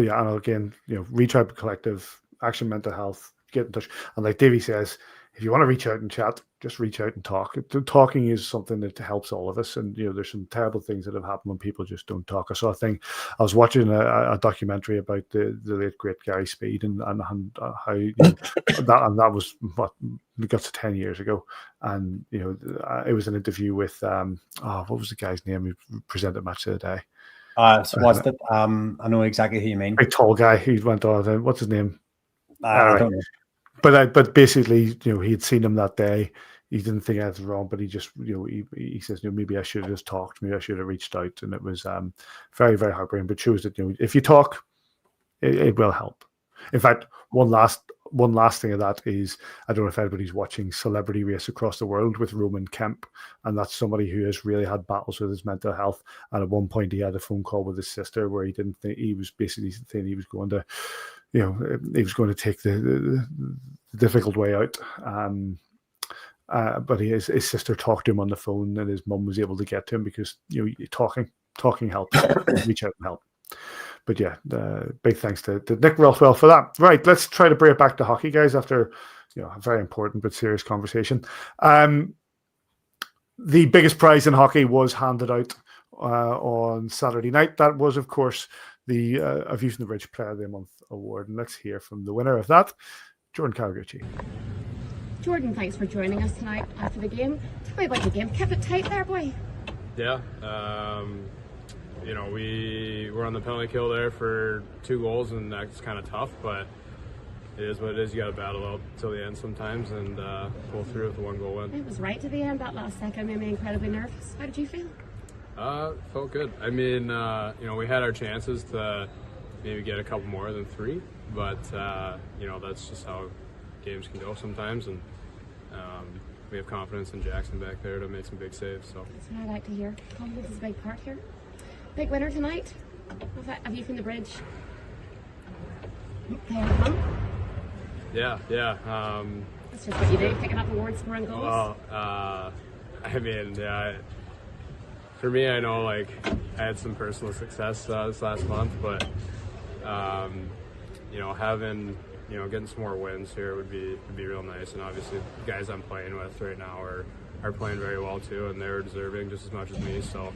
yeah, and again, Retribe Collective, Action Mental Health, get in touch. And like Davey says, if you want to reach out and chat, just reach out and talk. Talking is something that helps all of us. And there's some terrible things that have happened when people just don't talk. I saw a thing. I was watching a documentary about the late great Gary Speed and how that was what we got to 10 years ago. And it was an interview with what was the guy's name who presented Match of the Day? I know exactly who you mean. Big tall guy who went on. What's his name? I don't know. But basically, he'd seen him that day. He didn't think anything wrong, but he just, he says, maybe I should have just talked. Maybe I should have reached out. And it was very, very heartbreaking. But shows that if you talk, it will help. In fact, one last one last thing of that is, I don't know if anybody's watching Celebrity Race Across the World with Roman Kemp, and that's somebody who has really had battles with his mental health. And at one point, he had a phone call with his sister where he didn't think, he was basically saying he was going to, he was going to take the difficult way out. But his sister talked to him on the phone, and his mum was able to get to him because talking helps. Reach out and help. But yeah, big thanks to Nick Rothwell for that. Right, let's try to bring it back to hockey, guys, after a very important but serious conversation. The biggest prize in hockey was handed out on Saturday night. That was, of course, the A View from the Bridge Player of the Month award. And let's hear from the winner of that, Jordan Kawaguchi. Jordan, thanks for joining us tonight after the game. Tell me about the game. Kept it tight there, boy. Yeah. We were on the penalty kill there for 2 goals, and that's kind of tough, but it is what it is. You got to battle out till the end sometimes and pull through with a 1-goal win. It was right to the end. That last second made me incredibly nervous. How did you feel? Felt good. I mean, we had our chances to maybe get a couple more than 3, but that's just how games can go sometimes, and we have confidence in Jackson back there to make some big saves. So that's what I like to hear. Confidence is a big part here. Big winner tonight. A View from the Bridge. Yeah. That's just what you do, picking up awards, scoring goals. Well, for me, I know I had some personal success this last month, but getting some more wins here would be real nice. And obviously, the guys I'm playing with right now are playing very well too, and they're deserving just as much as me. So.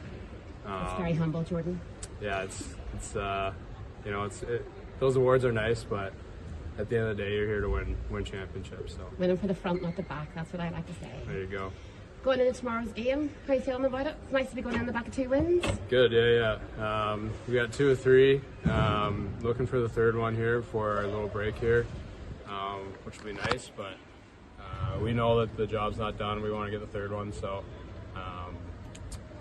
It's very humble, Jordan. Yeah, those awards are nice, but at the end of the day, you're here to win championships. So winning for the front, not the back. That's what I like to say. There you go. Going into tomorrow's game, how are you feeling about it? It's nice to be going in the back of 2 wins. Good, yeah. We got 2 of 3. Looking for the 3rd one here for our little break here, which will be nice. But we know that the job's not done. We want to get the 3rd one, so.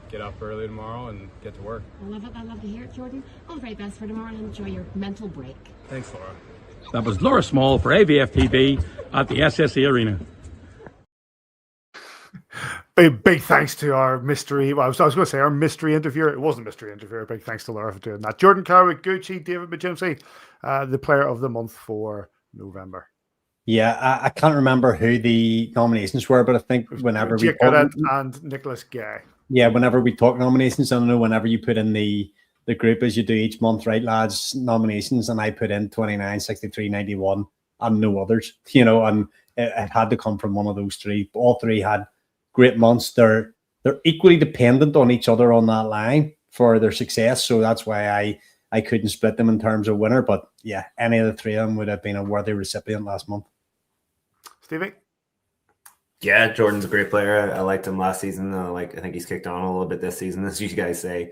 Get up early tomorrow and get to work. I love it. I love to hear it, Jordan. All the very best for tomorrow and enjoy your mental break. Thanks, Laura. That was Laura Small for AVFTB at the SSE Arena. Big thanks to our mystery. Well, I was going to say our mystery interviewer. It wasn't a mystery interviewer. Big thanks to Laura for doing that. Jordan Kawaguchi, David McGimsey, the Player of the Month for November. Yeah, I can't remember who the nominations were, but I think whenever we and Nicholas Gay. Yeah, whenever we talk nominations, I don't know, whenever you put in the group as you do each month, right, lads, nominations, and I put in 29, 63, 91, and no others, and it had to come from one of those 3. All 3 had great months. They're equally dependent on each other on that line for their success, so that's why I couldn't split them in terms of winner, but yeah, any of the 3 of them would have been a worthy recipient last month. Stevie? Yeah, Jordan's a great player. I liked him last season. I think he's kicked on a little bit this season. As you guys say,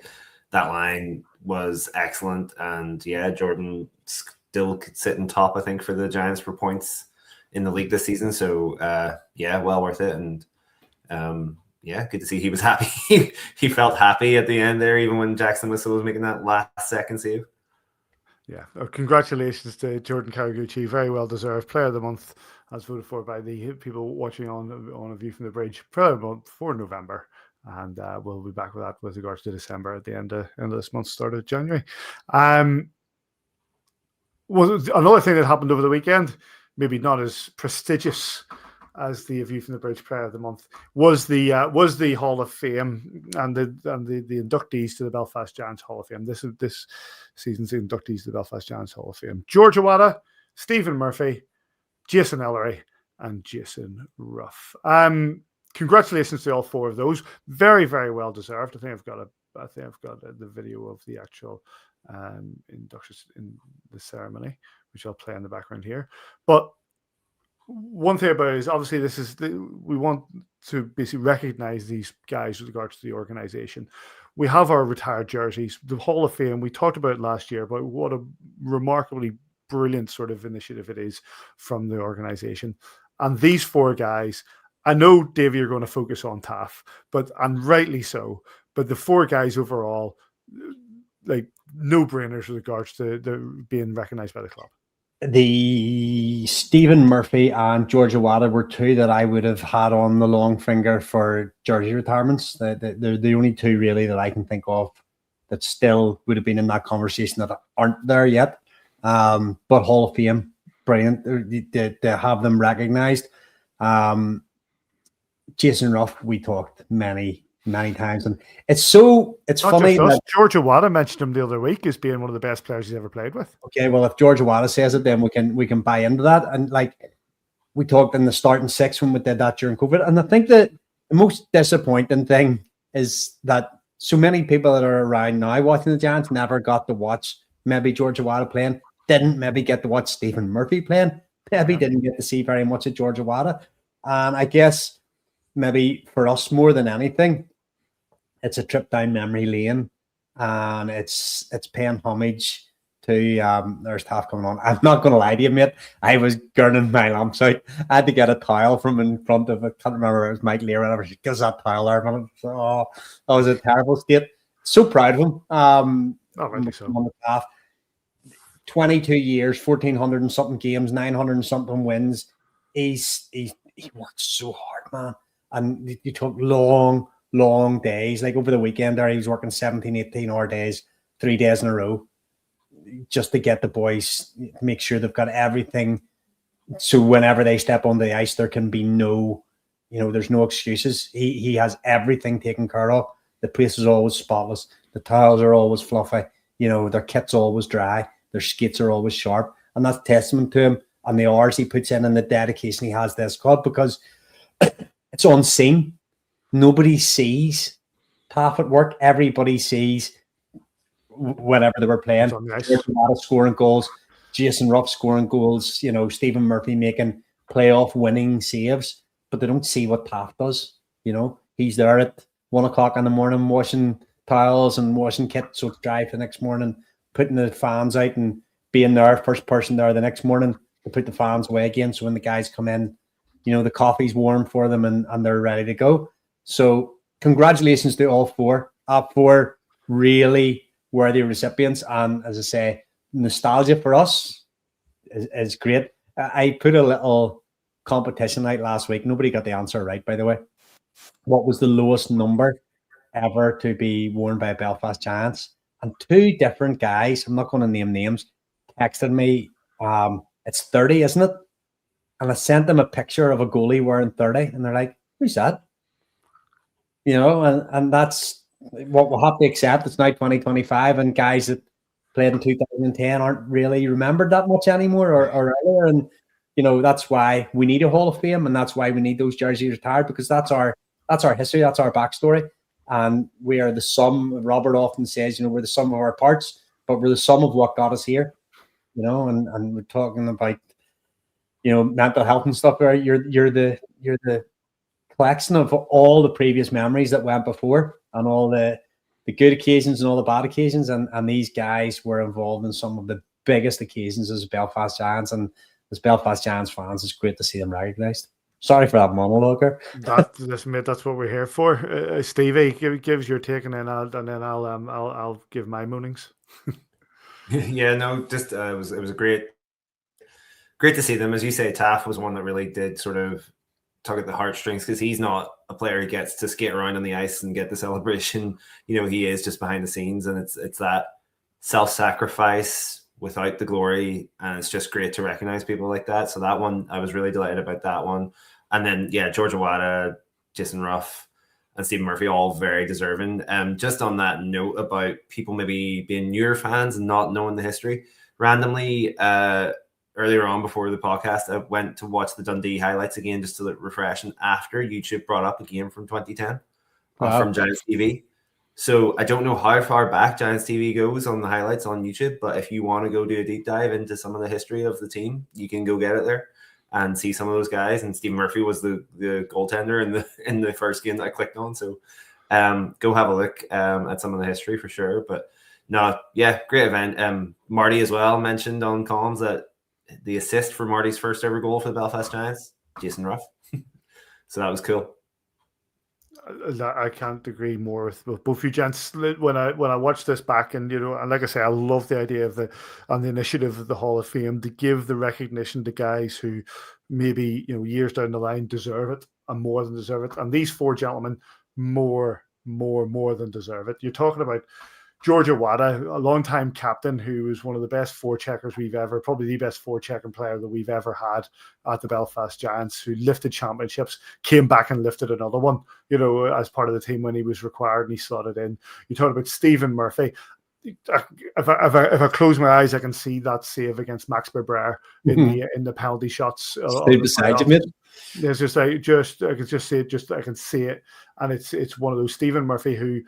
that line was excellent. And yeah, Jordan still could sit in top, I think, for the Giants for points in the league this season. So well worth it. And good to see he was happy. He felt happy at the end there, even when Jackson Whistle was making that last second save. Yeah, congratulations to Jordan Kawaguchi. Very well deserved. Player of the Month, as voted for by the people watching on A View from the Bridge. Player of the Month for November. And we'll be back with that with regards to December at the end of this month, start of January. Was another thing that happened over the weekend, maybe not as prestigious as the A View from the Bridge Player of the Month, was the Hall of Fame and the inductees to the Belfast Giants Hall of Fame. This season's inductees to the Belfast Giants Hall of Fame: George Iwata, Stephen Murphy, Jason Ellery, and Jason Ruff. Congratulations to all 4 of those. Very, very well deserved. I think I've got the video of the actual inductions in the ceremony, which I'll play in the background here. But one thing about it is, obviously, we want to basically recognize these guys with regards to the organization. We have our retired jerseys, the Hall of Fame. We talked about it last year, but what a remarkably brilliant sort of initiative it is from the organization. And these 4 guys, I know, Davey, you're going to focus on Taff, and rightly so, but the 4 guys overall, no-brainers with regards to being recognized by the club. the Stephen Murphy and George Iwata were two that I would have had on the long finger for jersey retirements. They're the only two really that I can think of that still would have been in that conversation that aren't there yet. But Hall of Fame, brilliant to have them recognised. Jason Ruff, we talked many times, and it's Not funny just us. that George Iwata mentioned him the other week as being one of the best players he's ever played with. okay, well, if George Iwata says it, then we can buy into that. And like we talked in the starting six when we did that during COVID, and I think that the most disappointing thing is that so many people that are around now watching the Giants never got to watch maybe George Iwata playing, didn't maybe get to watch Stephen Murphy playing, maybe didn't get to see very much of George Iwata. And I guess maybe for us more than anything, it's a trip down memory lane, and it's paying homage to there's Taff coming on. I'm not gonna lie to you, mate. I was gurning my lamps out. I had to get a towel from in front of, I can't remember, it was Mike Lear or whatever. She gives that towel there, man. So, that was a terrible state. So proud of him. Rightly so. On the path. 22 years, 1,400 and something games, 900 and something wins. He worked so hard, man. And you took long days. Like over the weekend there, he was working 17, 18-hour days, 3 days in a row, just to get the boys, make sure they've got everything. So whenever they step on the ice, there can be no, there's no excuses. He has everything taken care of. The place is always spotless. The towels are always fluffy. Their kit's always dry. Their skates are always sharp. And that's testament to him and the hours he puts in and the dedication he has to this club, because it's unseen. Nobody sees Taff at work. Everybody sees whenever they were playing. Scoring goals, Jason Ruff scoring goals, Stephen Murphy making playoff winning saves, but they don't see what Taff does. He's there at 1 o'clock in the morning washing towels and washing kit so it's dry for the next morning, putting the fans out and being there, first person there the next morning to put the fans away again. So when the guys come in, the coffee's warm for them and they're ready to go. So congratulations to all four. Four really worthy recipients. And as I say, nostalgia for us is great. I put a little competition out last week. Nobody got the answer right, by the way. What was the lowest number ever to be worn by Belfast Giants? And two different guys, I'm not going to name names, texted me, it's 30, isn't it? And I sent them a picture of a goalie wearing 30, and they're like, who's that? And that's what we'll have to accept. It's now 2025, and guys that played in 2010 aren't really remembered that much anymore or earlier. And, that's why we need a Hall of Fame, and that's why we need those jerseys retired, because that's our history, that's our backstory. And we are the sum, Robert often says, we're the sum of our parts, but we're the sum of what got us here, and we're talking about, mental health and stuff. You're the collection of all the previous memories that went before, and all the good occasions and all the bad occasions. And these guys were involved in some of the biggest occasions as Belfast Giants, and as Belfast Giants fans, it's great to see them recognised. Sorry for that monologue. Listen, mate, that's what we're here for. Stevie, give your take, and then I'll give my moanings. Yeah, no, just it was a great to see them. As you say, Taff was one that really did sort of tug at the heartstrings, because he's not a player who gets to skate around on the ice and get the celebration. He is just behind the scenes, and it's that self-sacrifice without the glory, and it's just great to recognize people like that. So that one, I was really delighted about that one. And then, yeah, George Iwata, Jason Ruff, and Stephen Murphy, all very deserving. Just on that note about people maybe being newer fans and not knowing the history, randomly, earlier on before the podcast, I went to watch the Dundee highlights again just to refresh, and after YouTube brought up a game from 2010 from Giants TV. So I don't know how far back Giants TV goes on the highlights on YouTube, but if you want to go do a deep dive into some of the history of the team, you can go get it there and see some of those guys. And Stephen Murphy was the goaltender in the first game that I clicked on. So go have a look at some of the history for sure. But no, yeah, great event. Marty as well mentioned on comms that the assist for Marty's first ever goal for the Belfast Giants, Jason Ruff. So that was cool. I can't agree more with both you gents. When I watch this back, and and like I say, I love the idea of the initiative of the Hall of Fame to give the recognition to guys who maybe years down the line deserve it and more than deserve it. And these four gentlemen more than deserve it. You're talking about George Iwata, a long-time captain who was one of the best forecheckers we've ever, probably the best forechecking player that we've ever had at the Belfast Giants, who lifted championships, came back and lifted another one, as part of the team when he was required and he slotted in. You talk about Stephen Murphy. If I close my eyes, I can see that save against Max Bebre in the penalty shots. Stay beside you, mate. There's I can just see it. I can see it, and it's one of those Stephen Murphy who,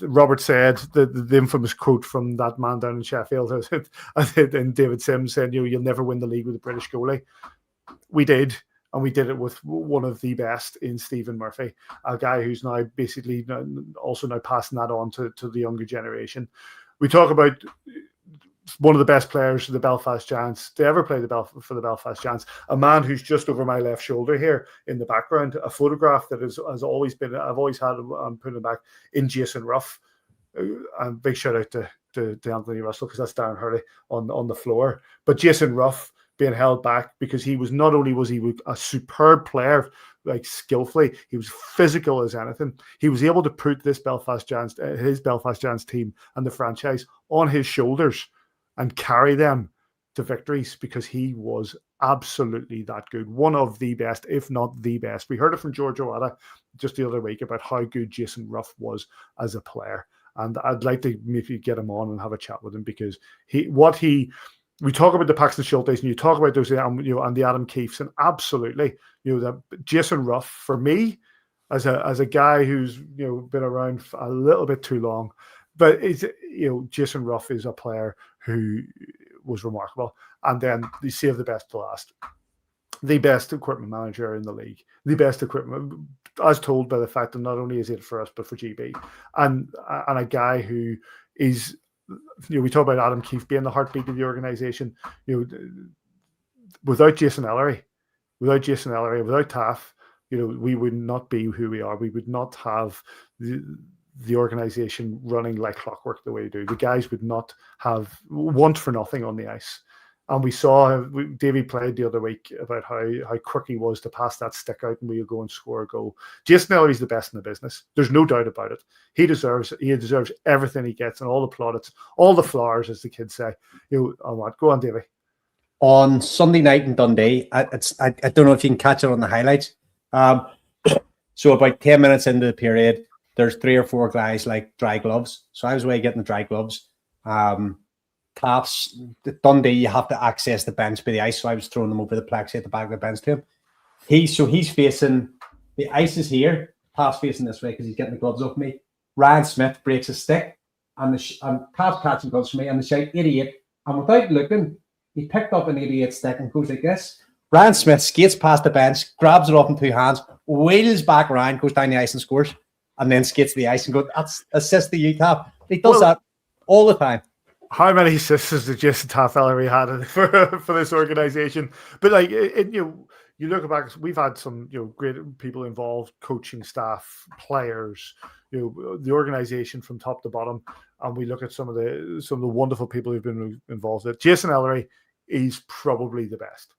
Robert said the infamous quote from that man down in Sheffield, and David Sims said, "You'll never win the league with a British goalie." We did. And we did it with one of the best in Stephen Murphy, a guy who's now basically also now passing that on to the younger generation. We talk about one of the best players of the Belfast Giants to ever play for the Belfast Giants, a man who's just over my left shoulder here in the background, a photograph that has always been, I've always had, I'm putting it back, in Jason Ruff. And big shout out to Anthony Russell, because that's Darren Hurley on the floor. But Jason Ruff being held back because he was not only was he a superb player, like skillfully, he was physical as anything. He was able to put this Belfast Giants, his Belfast Giants team and the franchise on his shoulders and carry them to victories because he was absolutely that good. One of the best, if not the best. We heard it from George Iwata just the other week about how good Jason Ruff was as a player. And I'd like to maybe get him on and have a chat with him because we talk about the Paxton Schultes and you talk about those, and the Adam Keefes, and absolutely, that Jason Ruff, for me, as a guy who's been around a little bit too long, but Jason Ruff is a player who was remarkable. And then you save the best to last. The best equipment manager in the league, the best equipment, as told by the fact that not only is it for us but for GB, and a guy who is. We talk about Adam Keefe being the heartbeat of the organization. Without Jason Ellery, without Taff, we would not be who we are. We would not have the organization running like clockwork the way we do. The guys would not have want for nothing on the ice. And we saw Davy played the other week about how quick he was to pass that stick out and we'll go and score a goal. Jason Ellery's the best in the business. There's no doubt about it. He deserves everything he gets and all the plaudits, all the flowers, as the kids say. Go on, Davy. On Sunday night in Dundee, I don't know if you can catch it on the highlights. So about 10 minutes into the period, there's 3 or 4 guys like dry gloves. So I was away getting the dry gloves. Taff's Dundee, you have to access the bench by the ice, so I was throwing them over the plexi at the back of the bench to him. He's facing, the ice is here, Taff's facing this way because he's getting the gloves off me. Ryan Smith breaks his stick, and Taff catching gloves for me, and the shout, idiot. And without looking, he picked up an idiot stick and goes like this. Ryan Smith skates past the bench, grabs it off in 2 hands, wheels back around, goes down the ice and scores, and then skates to the ice and goes, that's assist to you, Taff. He does that all the time. How many assists did Jason Taff Ellery had for this organization? But like you look back, we've had some great people involved, coaching staff, players, the organization from top to bottom, and we look at some of the wonderful people who've been involved. Jason Ellery is probably the best.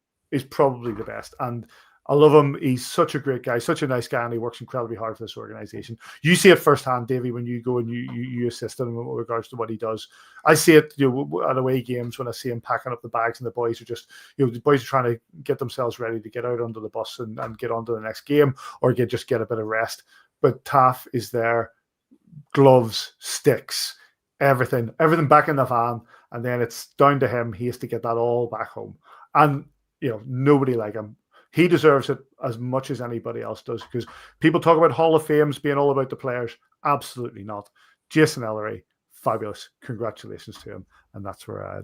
And I love him. He's such a great guy, such a nice guy, and he works incredibly hard for this organization. You see it firsthand, Davey, when you go and you assist him with regards to what he does. I see it at away games when I see him packing up the bags, and the boys are just, the boys are trying to get themselves ready to get out under the bus and get on to the next game or get a bit of rest. But Taff is there, gloves, sticks, everything back in the van, and then it's down to him. He has to get that all back home. And, nobody like him. He deserves it as much as anybody else does, because people talk about Hall of Fames being all about the players. Absolutely not. Jason Ellery, fabulous. Congratulations to him. And that's where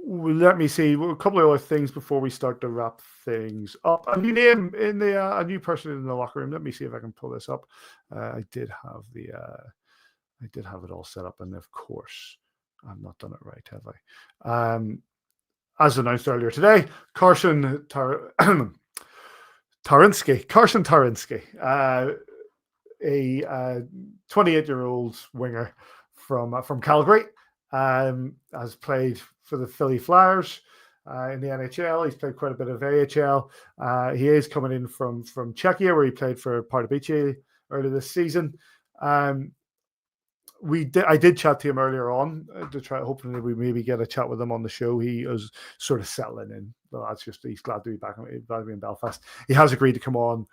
let me see a couple of other things before we start to wrap things up. A new name in a new person in the locker room. Let me see if I can pull this up. I did have it all set up, and of course, I've not done it right, have I? As announced earlier today, Carson Carson Tarinsky, a 28-year-old winger from Calgary, has played for the Philly Flyers in the NHL. He's played quite a bit of AHL. He is coming in from Czechia, where he played for Pardubice earlier this season. I did chat to him earlier on to try, hoping that we maybe get a chat with him on the show. He was sort of settling in. Well, he's glad to be back, glad to be in Belfast. He has agreed to come on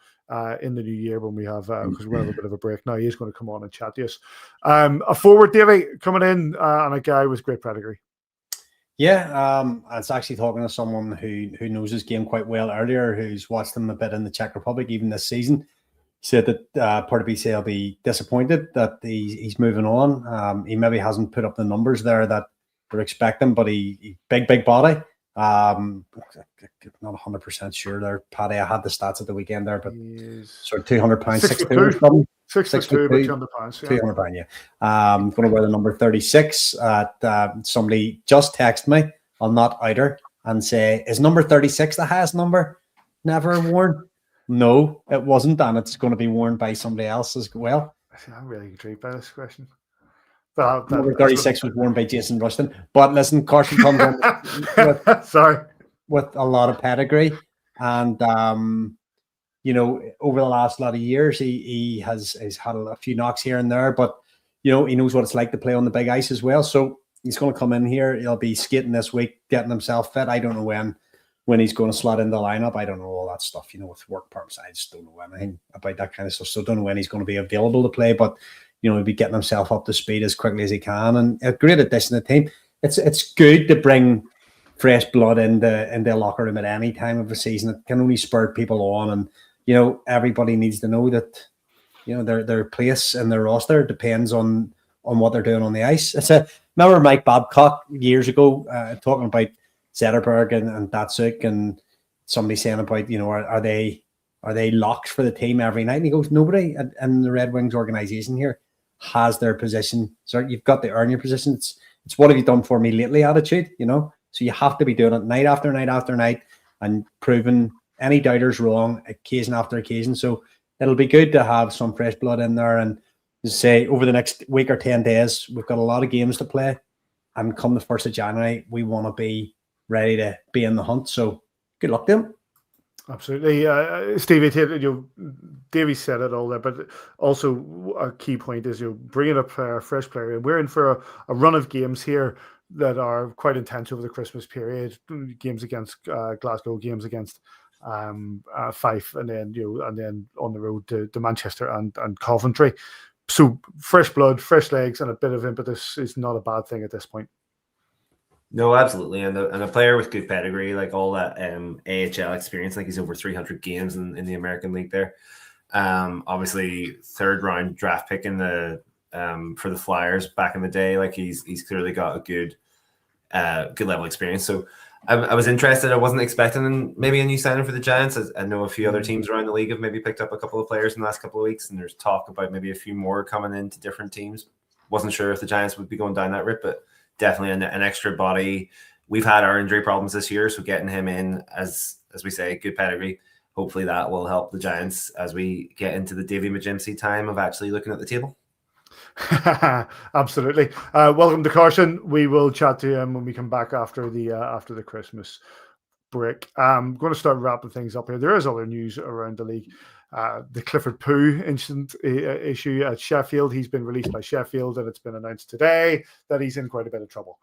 in the new year when we have, because we're going to have a bit of a break now. He is going to come on and chat to us. A forward, Davy, coming in, and a guy with great pedigree. Yeah, I was actually talking to someone who knows his game quite well earlier, who's watched him a bit in the Czech Republic even this season. He said that Pardubice will be disappointed that he's moving on. He maybe hasn't put up the numbers there that we're expecting, but he big body. Not 100% sure there, Paddy. I had the stats at the weekend there, but sort of 200 pounds, 6'2" or something. 6'2", but 200 pounds. Yeah. 200 pounds, yeah. I'm going to wear the number 36. Somebody just text me. I'll not out her and say, is number 36 the highest number never worn? No, it wasn't, and it's going to be worn by somebody else as well. I'm really intrigued by this question. Number 36 was worn by Jason Rushton. But listen, Carson comes in with a lot of pedigree, and over the last lot of years, he has had a few knocks here and there, but he knows what it's like to play on the big ice as well. So he's going to come in here. He'll be skating this week, getting himself fit. I don't know when he's going to slot in the lineup. I don't know all that stuff, with work permits. I just don't know anything about that kind of stuff. So I don't know when he's going to be available to play, but he'll be getting himself up to speed as quickly as he can. And a great addition to the team. It's good to bring fresh blood into the locker room at any time of the season. It can only spur people on, and everybody needs to know that their place in their roster depends on what they're doing on the ice. Remember Mike Babcock years ago talking about Zetterberg and Datsuk, and somebody saying about are they locked for the team every night? And he goes, nobody in the Red Wings organization here has their position. So you've got to earn your position. It's what have you done for me lately attitude, So you have to be doing it night after night after night and proving any doubters wrong occasion after occasion. So it'll be good to have some fresh blood in there. And say over the next week or 10 days, we've got a lot of games to play. And come the 1st of January, we want to be ready to be in the hunt. So good luck to him. Absolutely. Stevie, Davey said it all there, but also a key point is bringing a fresh player in. We're in for a run of games here that are quite intense over the Christmas period. Games against Glasgow, games against Fife, and then on the road to Manchester and Coventry. So fresh blood, fresh legs, and a bit of impetus is not a bad thing at this point. No, absolutely, and a player with good pedigree, like all that AHL experience, like he's over 300 games in the American League there. Obviously, 3rd round draft pick in the for the Flyers back in the day. Like he's clearly got a good level of experience. So I was interested. I wasn't expecting maybe a new signing for the Giants. I know a few other teams around the league have maybe picked up a couple of players in the last couple of weeks, and there's talk about maybe a few more coming into different teams. Wasn't sure if the Giants would be going down that route, but definitely an extra body. We've had our injury problems this year, so getting him in, as we say, good pedigree. Hopefully that will help the Giants as we get into the Davy McGimsey time of actually looking at the table. Absolutely. Welcome to Carson. We will chat to him when we come back after the Christmas break. I'm going to start wrapping things up here. There is other news around the league. The Clifford Pooh incident issue at Sheffield. He's been released by Sheffield, and it's been announced today that he's in quite a bit of trouble.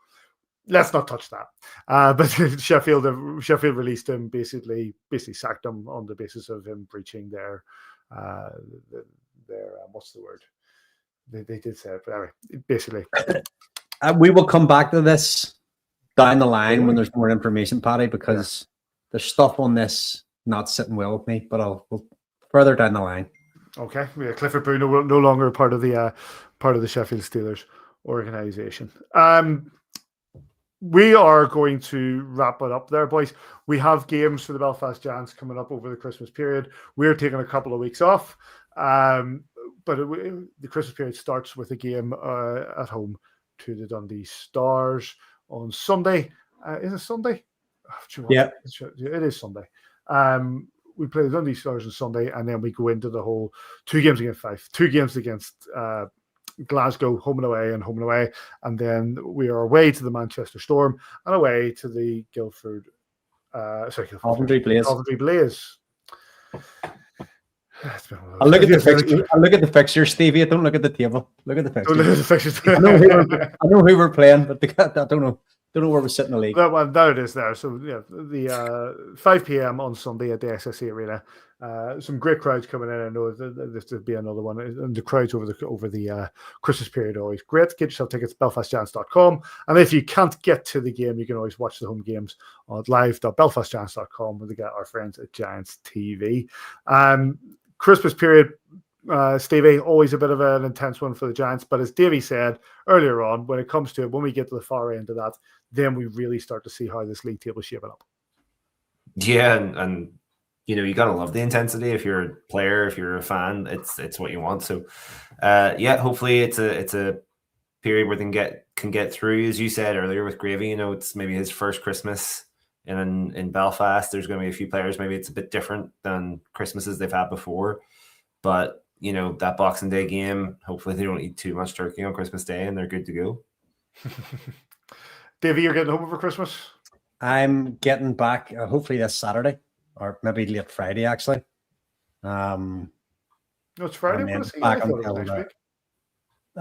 Let's not touch that. But Sheffield released him, basically sacked him on the basis of him breaching their what's the word? They did say it, but anyway, basically. We will come back to this down the line when there's more information, Paddy, because there's stuff on this not sitting well with me, but we'll further down the line. Okay, Clifford Pooh no longer part of the Sheffield Steelers organization. We are going to wrap it up there, boys. We have games for the Belfast Giants coming up over the Christmas period. We're taking a couple of weeks off, but the Christmas period starts with a game at home to the Dundee Stars on Sunday. Is it Sunday? Yeah, it is Sunday. we play the Dundee Stars on Sunday, and then we go into the whole 2 games against Fife, 2 games against Glasgow, home and away, and then we are away to the Manchester Storm and away to the Coventry Blaze. Coventry Blaze. I look at the fixture, Stevie. I don't look at the table. Look at the fixture. Don't look at the fixtures. I know who we're playing, but I don't know where we're sitting in the league. Well, there it is there. So yeah, the 5 p.m. on Sunday at the SSE Arena. Some great crowds coming in. I know this will be another one. And the crowds over the Christmas period are always great. Get yourself tickets at belfastgiants.com. And if you can't get to the game, you can always watch the home games on live.belfastgiants.com where they get our friends at Giants TV. Christmas period, Stevie, always a bit of an intense one for the Giants. But as Davey said earlier on, when it comes to it, when we get to the far end of that, then we really start to see how this league table is shaping up. Yeah, and you know, you gotta love the intensity. If you're a player, if you're a fan, it's what you want. So, yeah, hopefully it's a period where they can get through. As you said earlier with Gravy, you know, it's maybe his first Christmas in Belfast. There's going to be a few players. Maybe it's a bit different than Christmases they've had before, but you know, that Boxing Day game. Hopefully, they don't eat too much turkey on Christmas Day, and they're good to go. Davey, you're getting home over Christmas? I'm getting back hopefully this Saturday or maybe late Friday actually. No, it's Friday. Back until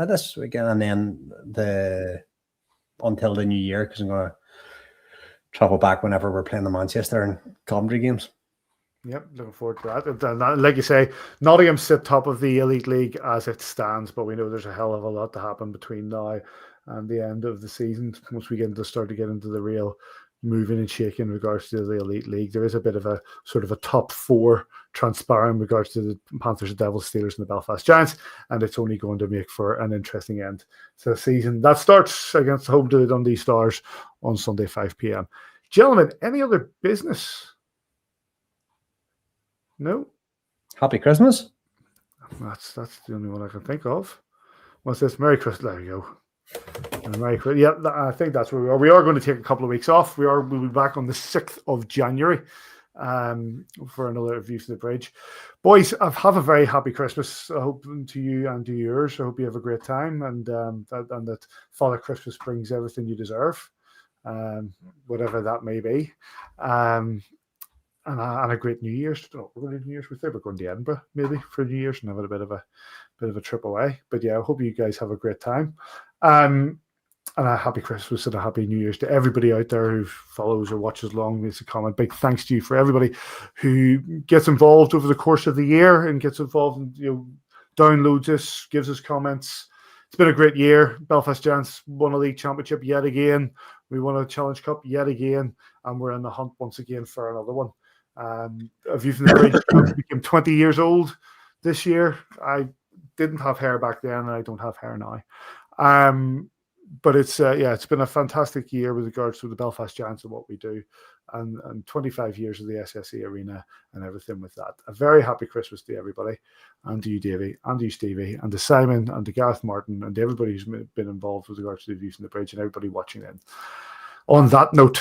this weekend, and then until the new year, because I'm going to travel back whenever we're playing the Manchester and Coventry games. Yep, looking forward to that. And like you say, Nottingham sit top of the Elite League as it stands, but we know there's a hell of a lot to happen between now and the end of the season. Once we start to get into the real moving and shaking in regards to the Elite League, there is a bit of a sort of a top 4 transpiring in regards to the Panthers, the Devils, Steelers, and the Belfast Giants, and it's only going to make for an interesting end to the season. That starts against home to the Dundee Stars on Sunday, 5 p.m. Gentlemen, any other business? No? Happy Christmas? That's the only one I can think of. What's this? Merry Christmas. There you go. Merry Christmas. Yeah, I think that's where we are. We are going to take a couple of weeks off. We'll be back on the 6th of January for another View from the Bridge. Boys, have a very happy Christmas. I hope to you and to yours. I hope you have a great time and that Father Christmas brings everything you deserve, whatever that may be. And a great New Year's. We're going to New Year's. We think we're going to Edinburgh maybe for New Year's and have a bit of a trip away. But yeah, I hope you guys have a great time. And a happy Christmas and a happy New Year's to everybody out there who follows or watches along. Makes a comment. Big thanks to you for everybody who gets involved over the course of the year and gets involved and downloads this, gives us comments. It's been a great year. Belfast Giants won a league championship yet again. We won a Challenge Cup yet again, and we're in the hunt once again for another one. A View from the Bridge became 20 years old this year. I didn't have hair back then, and I don't have hair now. But it's been a fantastic year with regards to the Belfast Giants and what we do, and 25 years of the SSE Arena and everything with that. A very happy Christmas to everybody, and to you, Davey, and to you, Stevie, and to Simon, and to Gareth Martin, and to everybody who's been involved with regards to the View from the Bridge, and everybody watching in. On that note,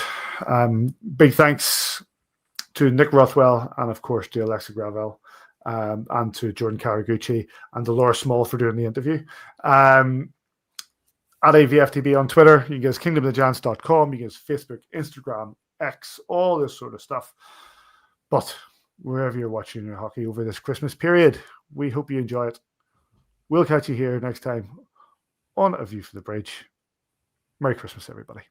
big thanks to Nick Rothwell, and of course to Alexa Gravel, and to Jordan Karaguchi, and to Laura Small for doing the interview. At AVFTB on Twitter, you can get us kingdomofthegiants.com, you can get us Facebook, Instagram, X, all this sort of stuff. But wherever you're watching your hockey over this Christmas period, we hope you enjoy it. We'll catch you here next time on A View from the Bridge. Merry Christmas, everybody.